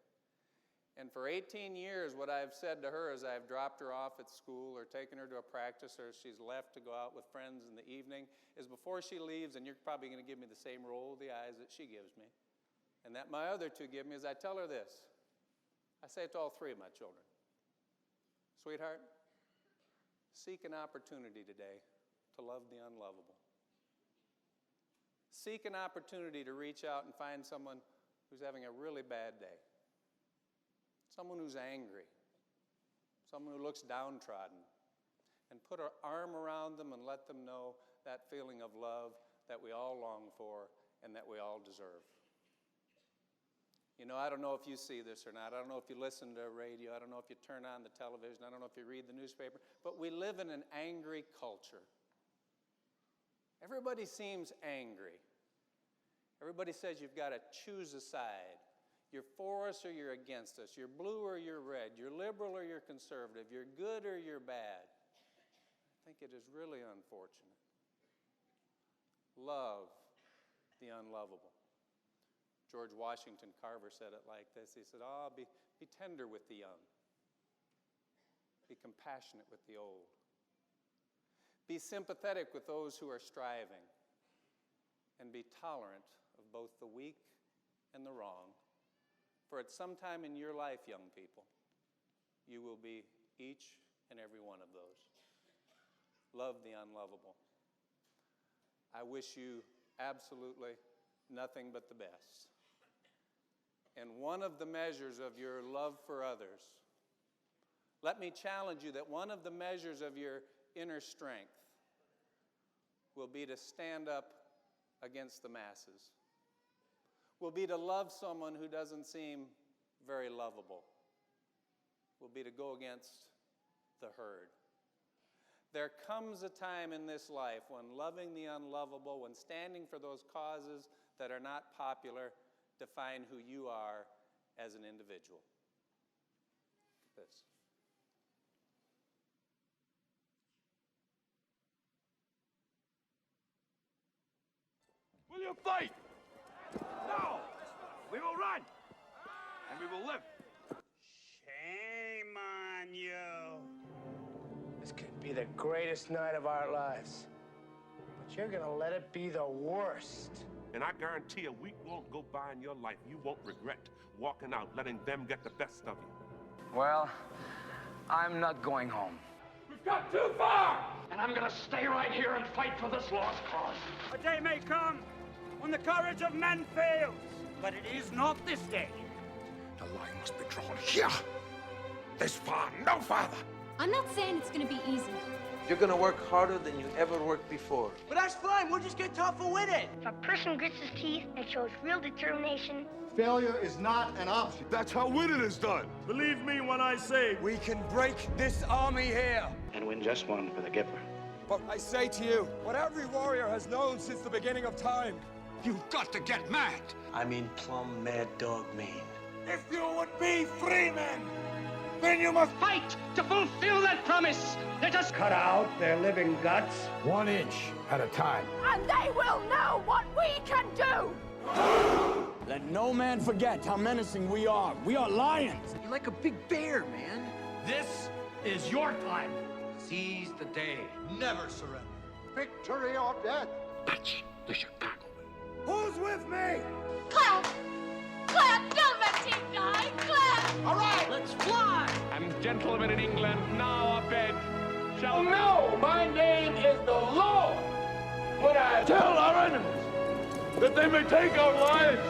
And for 18 years, what I've said to her as I've dropped her off at school or taken her to a practice or she's left to go out with friends in the evening is, before she leaves, and you're probably going to give me the same roll of the eyes that she gives me, and that my other 2 give me, is I tell her this. I say it to all 3 of my children. Sweetheart, seek an opportunity today to love the unlovable. Seek an opportunity to reach out and find someone who's having a really bad day. Someone who's angry, someone who looks downtrodden, and put our arm around them and let them know that feeling of love that we all long for and that we all deserve. You know, I don't know if you see this or not. I don't know if you listen to radio. I don't know if you turn on the television. I don't know if you read the newspaper. But we live in an angry culture. Everybody seems angry. Everybody says you've got to choose a side. You're for us or you're against us. You're blue or you're red. You're liberal or you're conservative. You're good or you're bad. I think it is really unfortunate. Love the unlovable. George Washington Carver said it like this. He said, be tender with the young. Be compassionate with the old. Be sympathetic with those who are striving. And be tolerant of both the weak and the wrong. For at some time in your life, young people, you will be each and every one of those. Love the unlovable. I wish you absolutely nothing but the best. And one of the measures of your love for others, let me challenge you that one of the measures of your inner strength will be to stand up against the masses. Will be to love someone who doesn't seem very lovable. Will be to go against the herd. There comes a time in this life when loving the unlovable, when standing for those causes that are not popular, define who you are as an individual. This. Will you fight? No! We will run! And we will live. Shame on you. This could be the greatest night of our lives. But you're gonna let it be the worst. And I guarantee a week won't go by in your life you won't regret walking out, letting them get the best of you. Well, I'm not going home. We've gone too far! And I'm gonna stay right here and fight for this lost cause. A day may come when the courage of men fails, but it is not this day. The line must be drawn here. This far, no farther. I'm not saying it's gonna be easy, You're gonna work harder than you ever worked before. But that's fine. We'll just get tougher with it. If a person grits his teeth and shows real determination, failure is not an option. That's how winning is done. Believe me when I say we can break this army here. And win just one for the Gipper. But I say to you, what every warrior has known since the beginning of time, you've got to get mad. I mean plumb mad dog mean. If you would be free men, then you must Fight to fulfill that promise. Let us Cut out their living guts. 1 inch at a time. and they will know what we can do. Let no man forget how menacing we are. We are lions. You're like a big bear, man. This is your time. Seize the day. Never surrender. Victory or death. That's the Chicago way. Who's with me? Clap! Clap! Don't let him die! Clap! All right. Let's fly! And gentlemen in England, now abed. Shall No, my name is the Lord. When I tell our enemies that they may take our lives,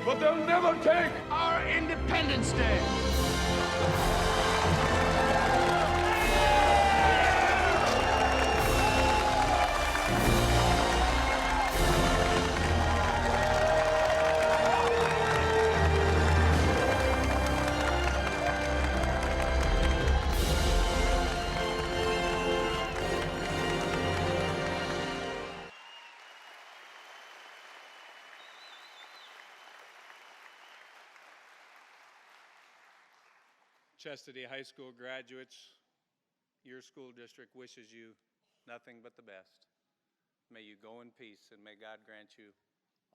but they'll never take our Independence Day. Chestatee High School graduates, your school district wishes you nothing but the best. May you go in peace, and may God grant you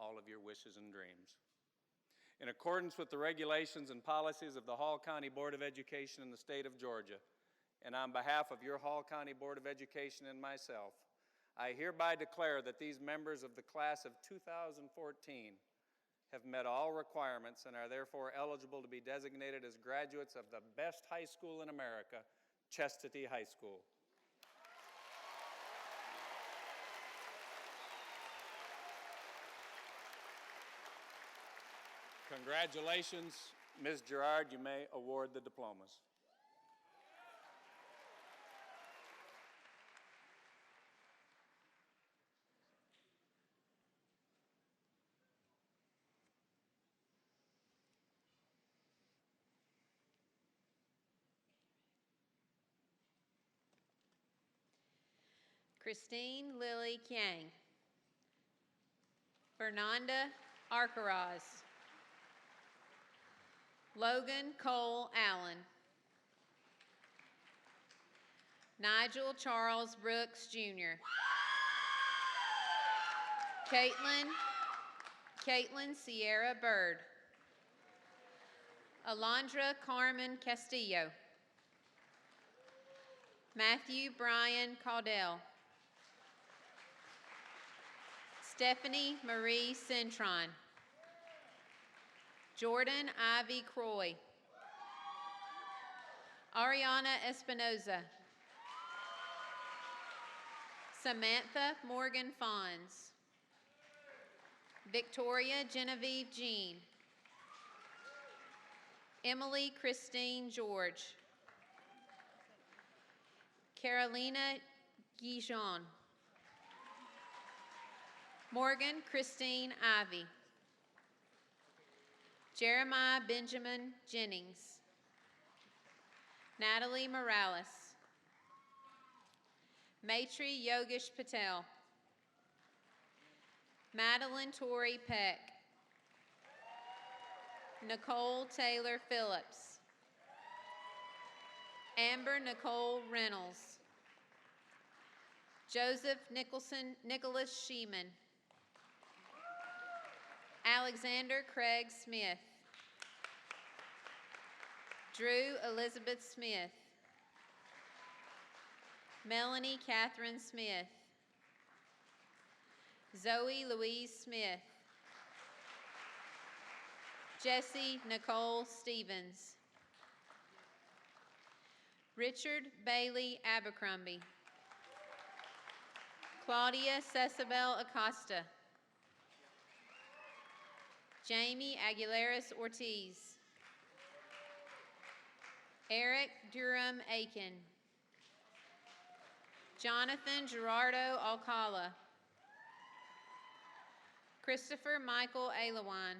all of your wishes and dreams. In accordance with the regulations and policies of the Hall County Board of Education in the state of Georgia, and on behalf of your Hall County Board of Education and myself, I hereby declare that these members of the class of 2014 have met all requirements and are therefore eligible to be designated as graduates of the best high school in America, Chestatee High School. Congratulations, Ms. Gerard. You may award the diplomas. Christine Lily Kiang. Fernanda Arcaraz. Logan Cole Allen. Nigel Charles Brooks, Jr. Caitlin Sierra Bird. Alondra Carmen Castillo. Matthew Brian Caudell. Stephanie Marie Cintron. Jordan Ivy Croy. Ariana Espinoza. Samantha Morgan Fons. Victoria Genevieve Jean. Emily Christine George. Carolina Guijon. Morgan Christine Ivy. Jeremiah Benjamin Jennings. Natalie Morales. Maitri Yogesh Patel. Madeline Torrey Peck. Nicole Taylor Phillips. Amber Nicole Reynolds. Joseph Nicholas Sheeman. Alexander Craig Smith. Drew Elizabeth Smith. Melanie Catherine Smith. Zoe Louise Smith. Jessie Nicole Stevens. Richard Bailey Abercrombie. Claudia Cesabel Acosta. Jamie Aguilares Ortiz. Eric Durham Aiken. Jonathan Gerardo Alcala. Christopher Michael Alawan.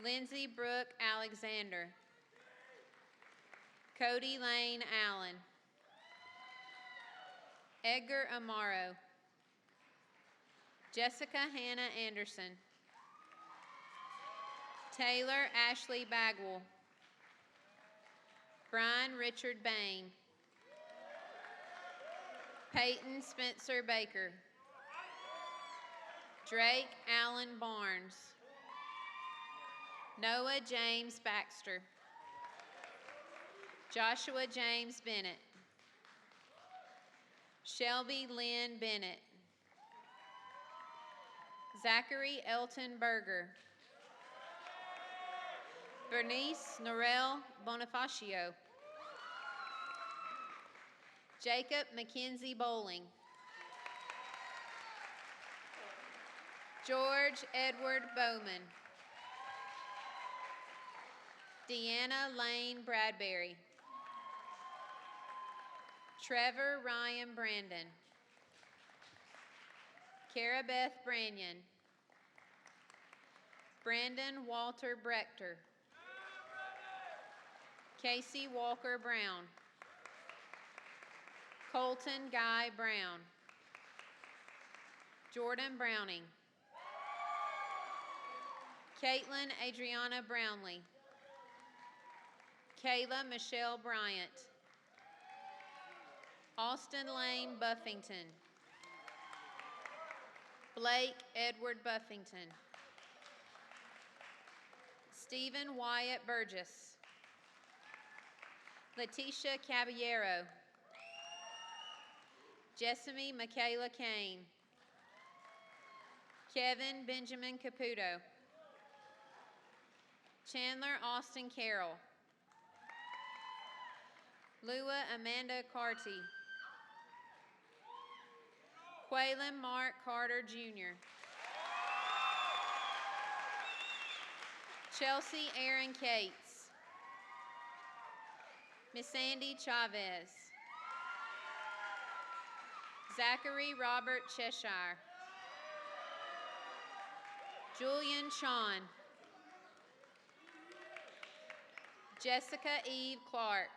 Lindsay Brooke Alexander. Cody Lane Allen. Edgar Amaro. Jessica Hannah Anderson. Taylor Ashley Bagwell. Brian Richard Bain. Peyton Spencer Baker. Drake Allen Barnes. Noah James Baxter. Joshua James Bennett. Shelby Lynn Bennett. Zachary Elton Berger. Bernice Norel Bonifacio. Jacob Mackenzie Bowling. George Edward Bowman. Deanna Lane Bradbury. Trevor Ryan Brandon. Cara Beth Branyan. Brandon Walter Brechter. Casey Walker Brown. Colton Guy Brown. Jordan Browning. Caitlin Adriana Brownlee. Kayla Michelle Bryant. Austin Lane Buffington. Blake Edward Buffington. Stephen Wyatt Burgess. Letitia Caballero. Jessamy Michaela Kane. Kevin Benjamin Caputo. Chandler Austin Carroll. Lua Amanda Carty. Quaylen Mark Carter Jr. Chelsea Aaron Cates. Miss Sandy Chavez. Zachary Robert Cheshire. Julian Shawn. Jessica Eve Clark.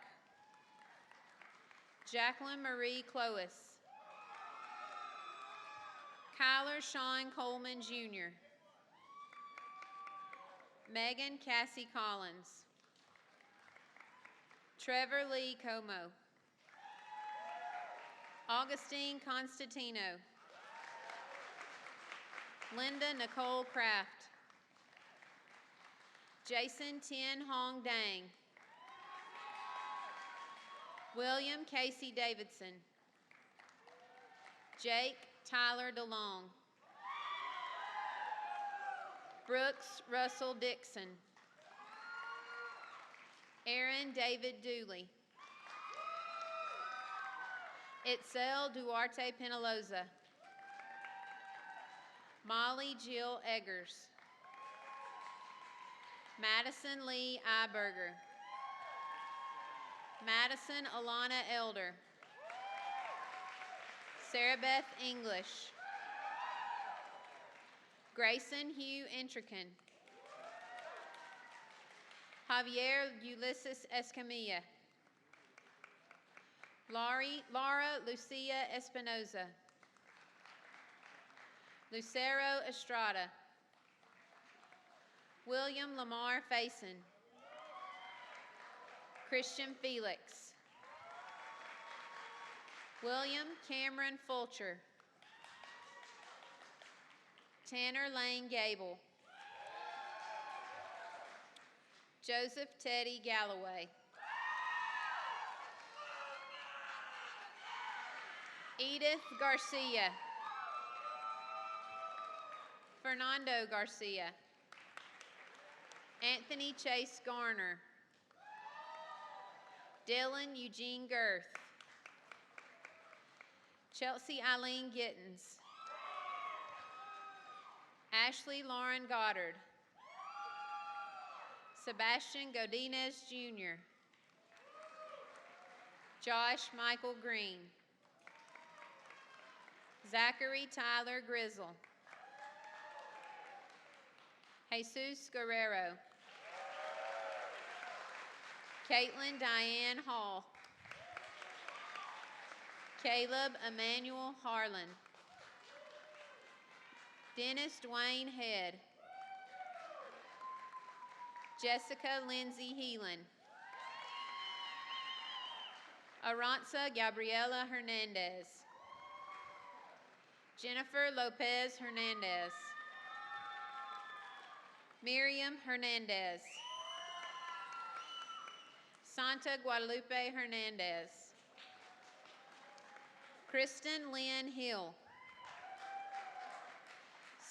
Jacqueline Marie Clois. Kyler Sean Coleman Jr. Megan Cassie Collins. Trevor Lee Como. Augustine Constantino. Linda Nicole Kraft. Jason Tien Hong Dang. William Casey Davidson. Jake Tyler DeLong. Brooks Russell Dixon. Aaron David Dooley. Itzel Duarte Penaloza. Molly Jill Eggers. Madison Lee Iberger. Madison Alana Elder. Sarah Beth English. Grayson Hugh Intrican. Javier Ulysses Escamilla. Laura Lucia Espinoza. Lucero Estrada. William Lamar Faison. Christian Felix. William Cameron Fulcher. Tanner Lane Gable. Joseph Teddy Galloway. Edith Garcia. Fernando Garcia. Anthony Chase Garner. Dylan Eugene Girth. Chelsea Eileen Gittens. Ashley Lauren Goddard. Sebastian Godinez Jr. Josh Michael Green. Zachary Tyler Grizzle. Jesus Guerrero. Caitlin Diane Hall. Caleb Emmanuel Harlan. Dennis Dwayne Head. Jessica Lindsay Heelan. Aranza Gabriela Hernandez. Jennifer Lopez Hernandez. Miriam Hernandez. Santa Guadalupe Hernandez. Kristen Lynn Hill.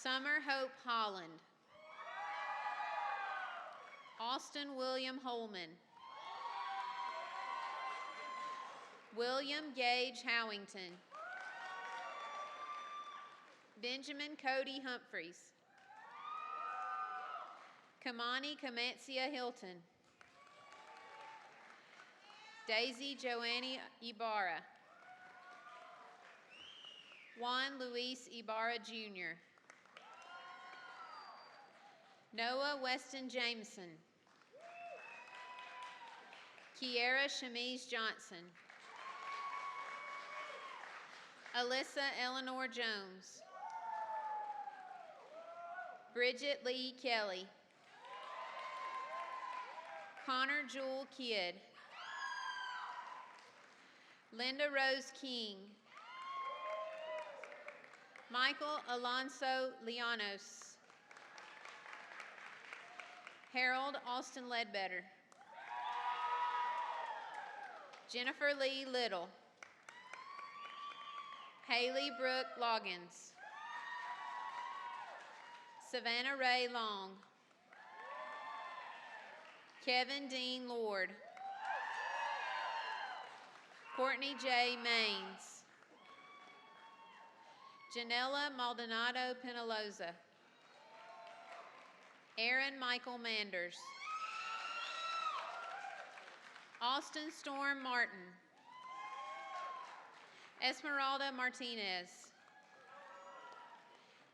Summer Hope Holland. Austin William Holman. William Gage Howington. Benjamin Cody Humphreys. Kamani Kamancia Hilton. Daisy Joanne Ibarra. Juan Luis Ibarra Jr. Noah Weston Jameson. Kiera Shamiz Johnson. Alyssa Eleanor Jones. Bridget Lee Kelly. Connor Jewel Kidd. Linda Rose King. Michael Alonso Llanos. Harold Austin Ledbetter. Jennifer Lee Little. Haley Brooke Loggins. Savannah Ray Long. Kevin Dean Lord. Courtney J. Maines. Janella Maldonado Penaloza. Aaron Michael Manders. Austin Storm Martin. Esmeralda Martinez.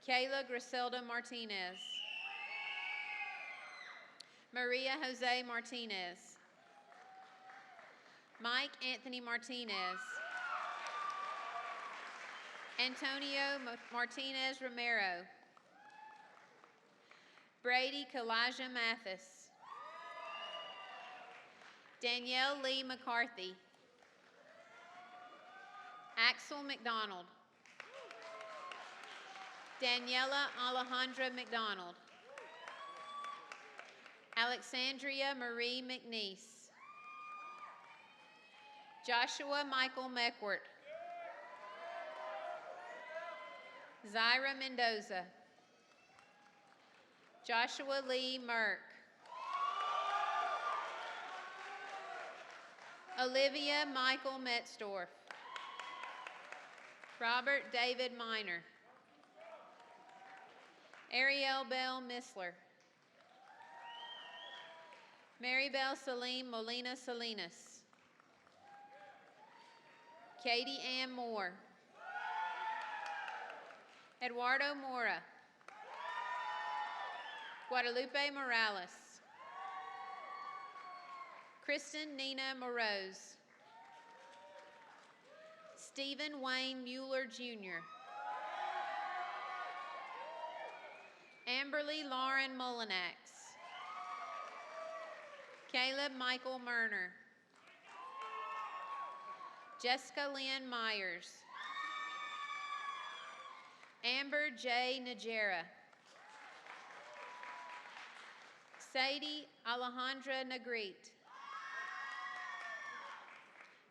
Kayla Griselda Martinez. Maria Jose Martinez. Mike Anthony Martinez. Antonio Martinez Romero. Brady Kalijah Mathis. Danielle Lee McCarthy. Axel McDonald. Daniela Alejandra McDonald. Alexandria Marie McNeese. Joshua Michael Meckwart. Zyra Mendoza. Joshua Lee Merck. Olivia Michael Metzdorf. Robert David Miner. Ariel Bell Missler. Marybelle Salim Molina Salinas. Katie Ann Moore. Eduardo Mora. Guadalupe Morales. Kristen Nina Moroz. Stephen Wayne Mueller Jr. Amberly Lauren Mullinax. Caleb Michael Murner. Jessica Lynn Myers. Amber J. Najera. Sadie Alejandra Negrete.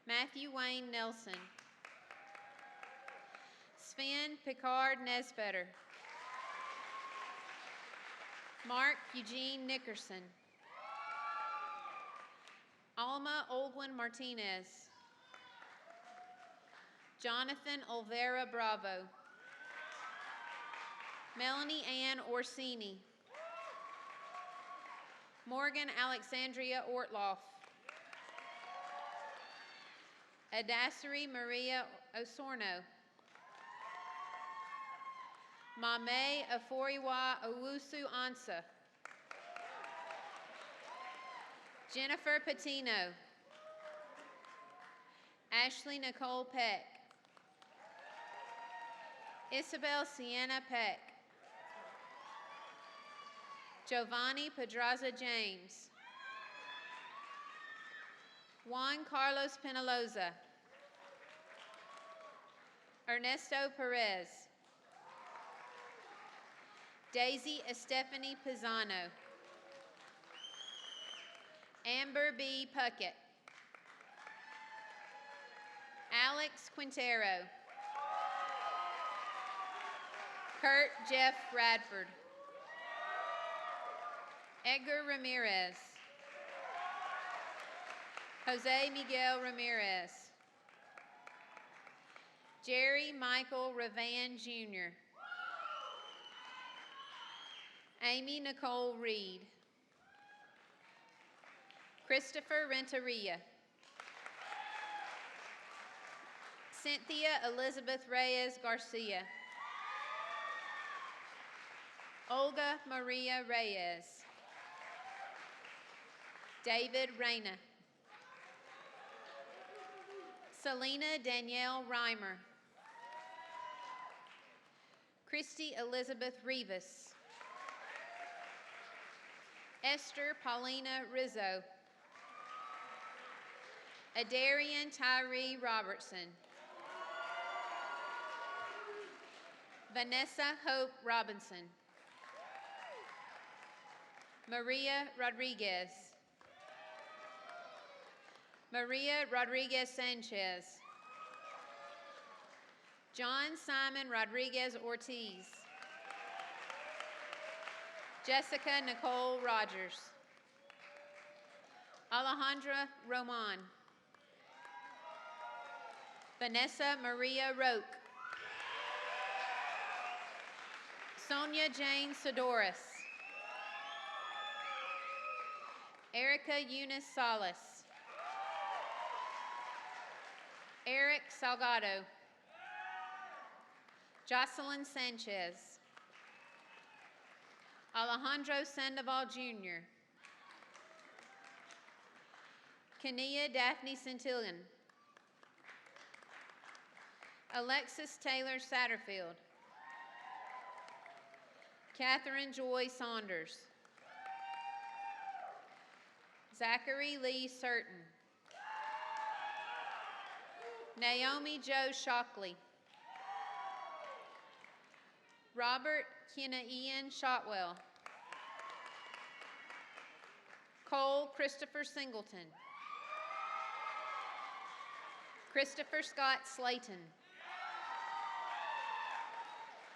Matthew Wayne Nelson. Sven Picard Nesbetter. Mark Eugene Nickerson. Alma Olguin Martinez. Jonathan Olvera Bravo. Melanie Ann Orsini. Morgan Alexandria Ortloff. Adasari Maria Osorno. Mame Aforiwa Owusu Ansa. Jennifer Patino. Ashley Nicole Peck. Isabel Sienna Peck. Giovanni Pedraza James. Juan Carlos Penaloza. Ernesto Perez. Daisy Estefany Pisano. Amber B. Puckett. Alex Quintero. Kurt Jeff Radford. Edgar Ramirez. Jose Miguel Ramirez. Jerry Michael Ravan Jr. Amy Nicole Reed. Christopher Renteria. Cynthia Elizabeth Reyes Garcia. Olga Maria Reyes. David Reyna. Selena Danielle Reimer. Christy Elizabeth Rivas. Esther Paulina Rizzo. Adarian Tyree Robertson. Vanessa Hope Robinson. Maria Rodriguez. Maria Rodriguez Sanchez. John Simon Rodriguez Ortiz. Jessica Nicole Rogers. Alejandra Roman. Vanessa Maria Roque. Sonia Jane Sidoris. Erica Eunice Salas. Eric Salgado. Jocelyn Sanchez. Alejandro Sandoval Jr. Kenia Daphne Centillion. Alexis Taylor Satterfield. Catherine Joy Saunders. Zachary Lee Certain. Naomi Jo Shockley. Robert Kenna Ian Shotwell. Cole Christopher Singleton. Christopher Scott Slayton.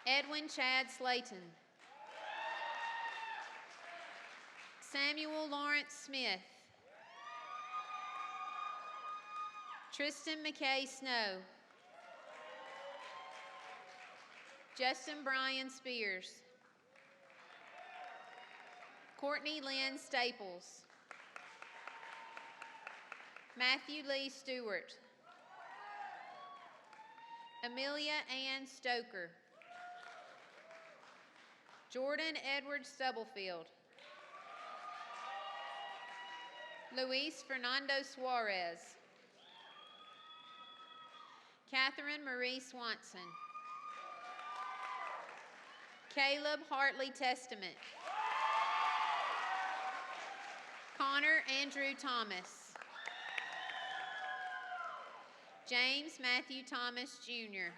Edwin Chad Slayton. Samuel Lawrence Smith. Tristan McKay Snow. Justin Brian Spears. Courtney Lynn Staples. Matthew Lee Stewart. Amelia Ann Stoker. Jordan Edward Stubblefield. Luis Fernando Suarez. Catherine Marie Swanson. Caleb Hartley Testament. Connor Andrew Thomas. James Matthew Thomas Jr.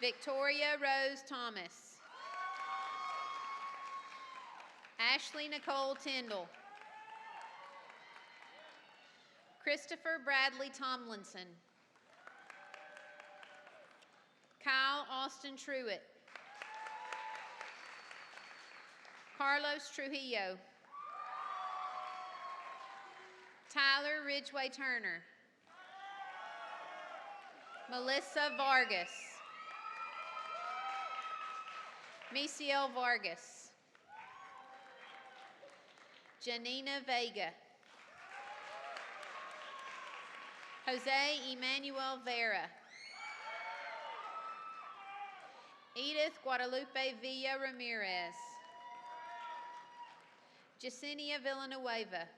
Victoria Rose Thomas. Ashley Nicole Tyndall. Christopher Bradley Tomlinson. Kyle Austin Truitt. Carlos Trujillo. Tyler Ridgway Turner. Melissa Vargas. Misiel Vargas. Janina Vega. Jose Emmanuel Vera. Edith Guadalupe Villa Ramirez. Yesenia Villanueva.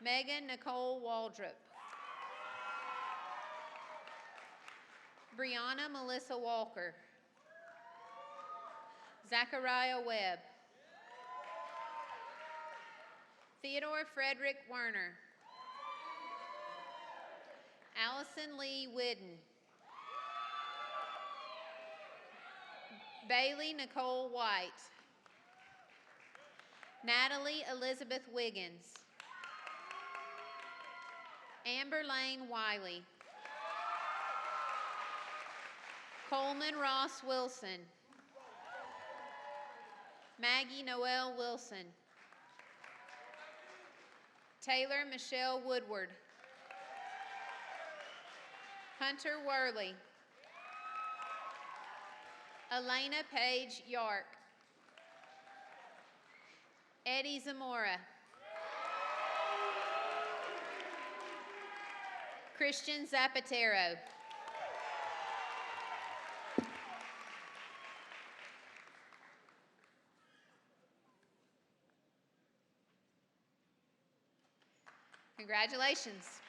Megan Nicole Waldrop. Brianna Melissa Walker. Zachariah Webb. Theodore Frederick Werner. Allison Lee Whidden. Bailey Nicole White. Natalie Elizabeth Wiggins. Amber Lane Wiley. Coleman Ross Wilson. Maggie Noel Wilson. Taylor Michelle Woodward. Hunter Worley. Elena Page Yark. Eddie Zamora. Christian Zapatero. Congratulations.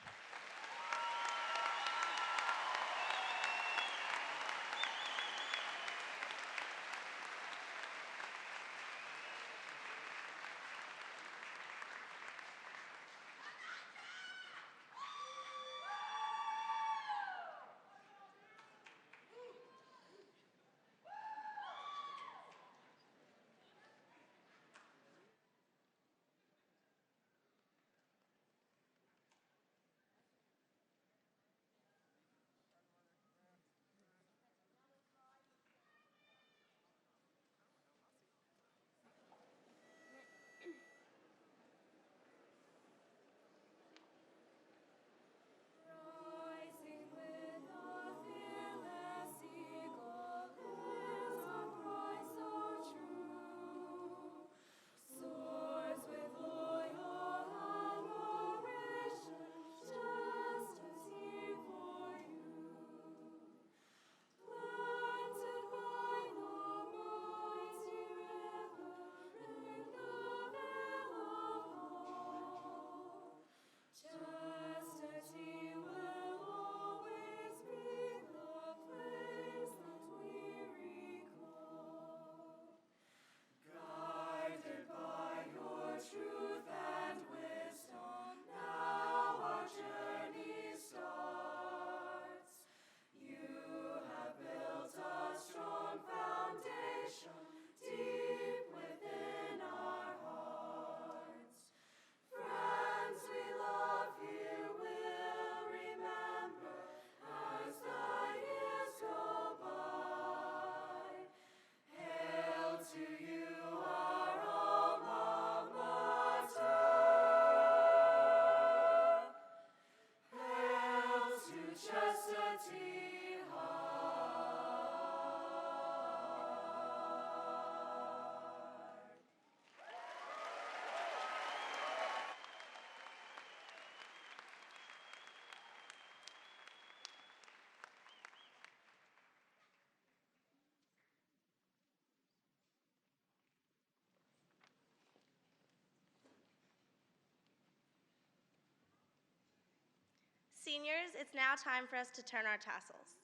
Seniors, it's now time for us to turn our tassels.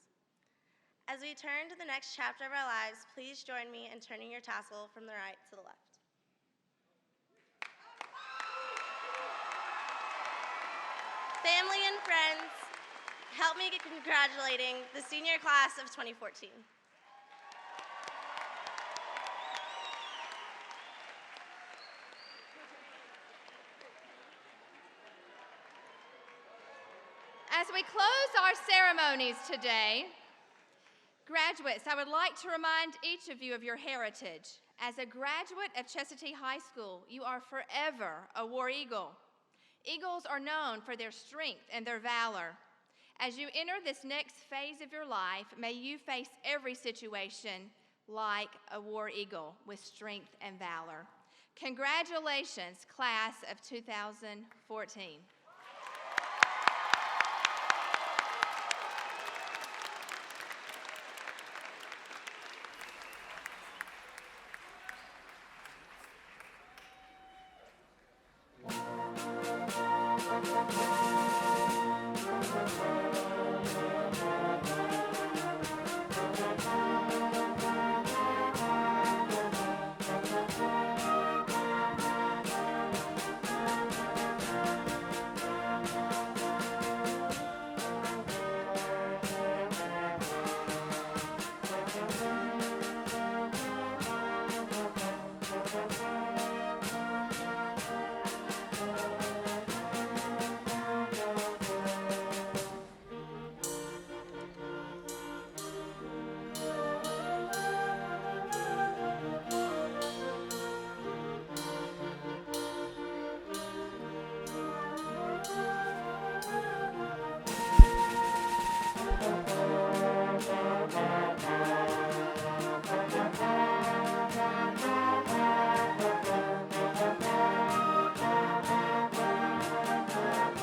As we turn to the next chapter of our lives, please join me in turning your tassel from the right to the left. Family and friends, help me get congratulating the senior class of 2014. As we close our ceremonies today, graduates, I would like to remind each of you of your heritage. As a graduate of Chestatee High School, you are forever a War Eagle. Eagles are known for their strength and their valor. As you enter this next phase of your life, may you face every situation like a War Eagle with strength and valor. Congratulations, class of 2014.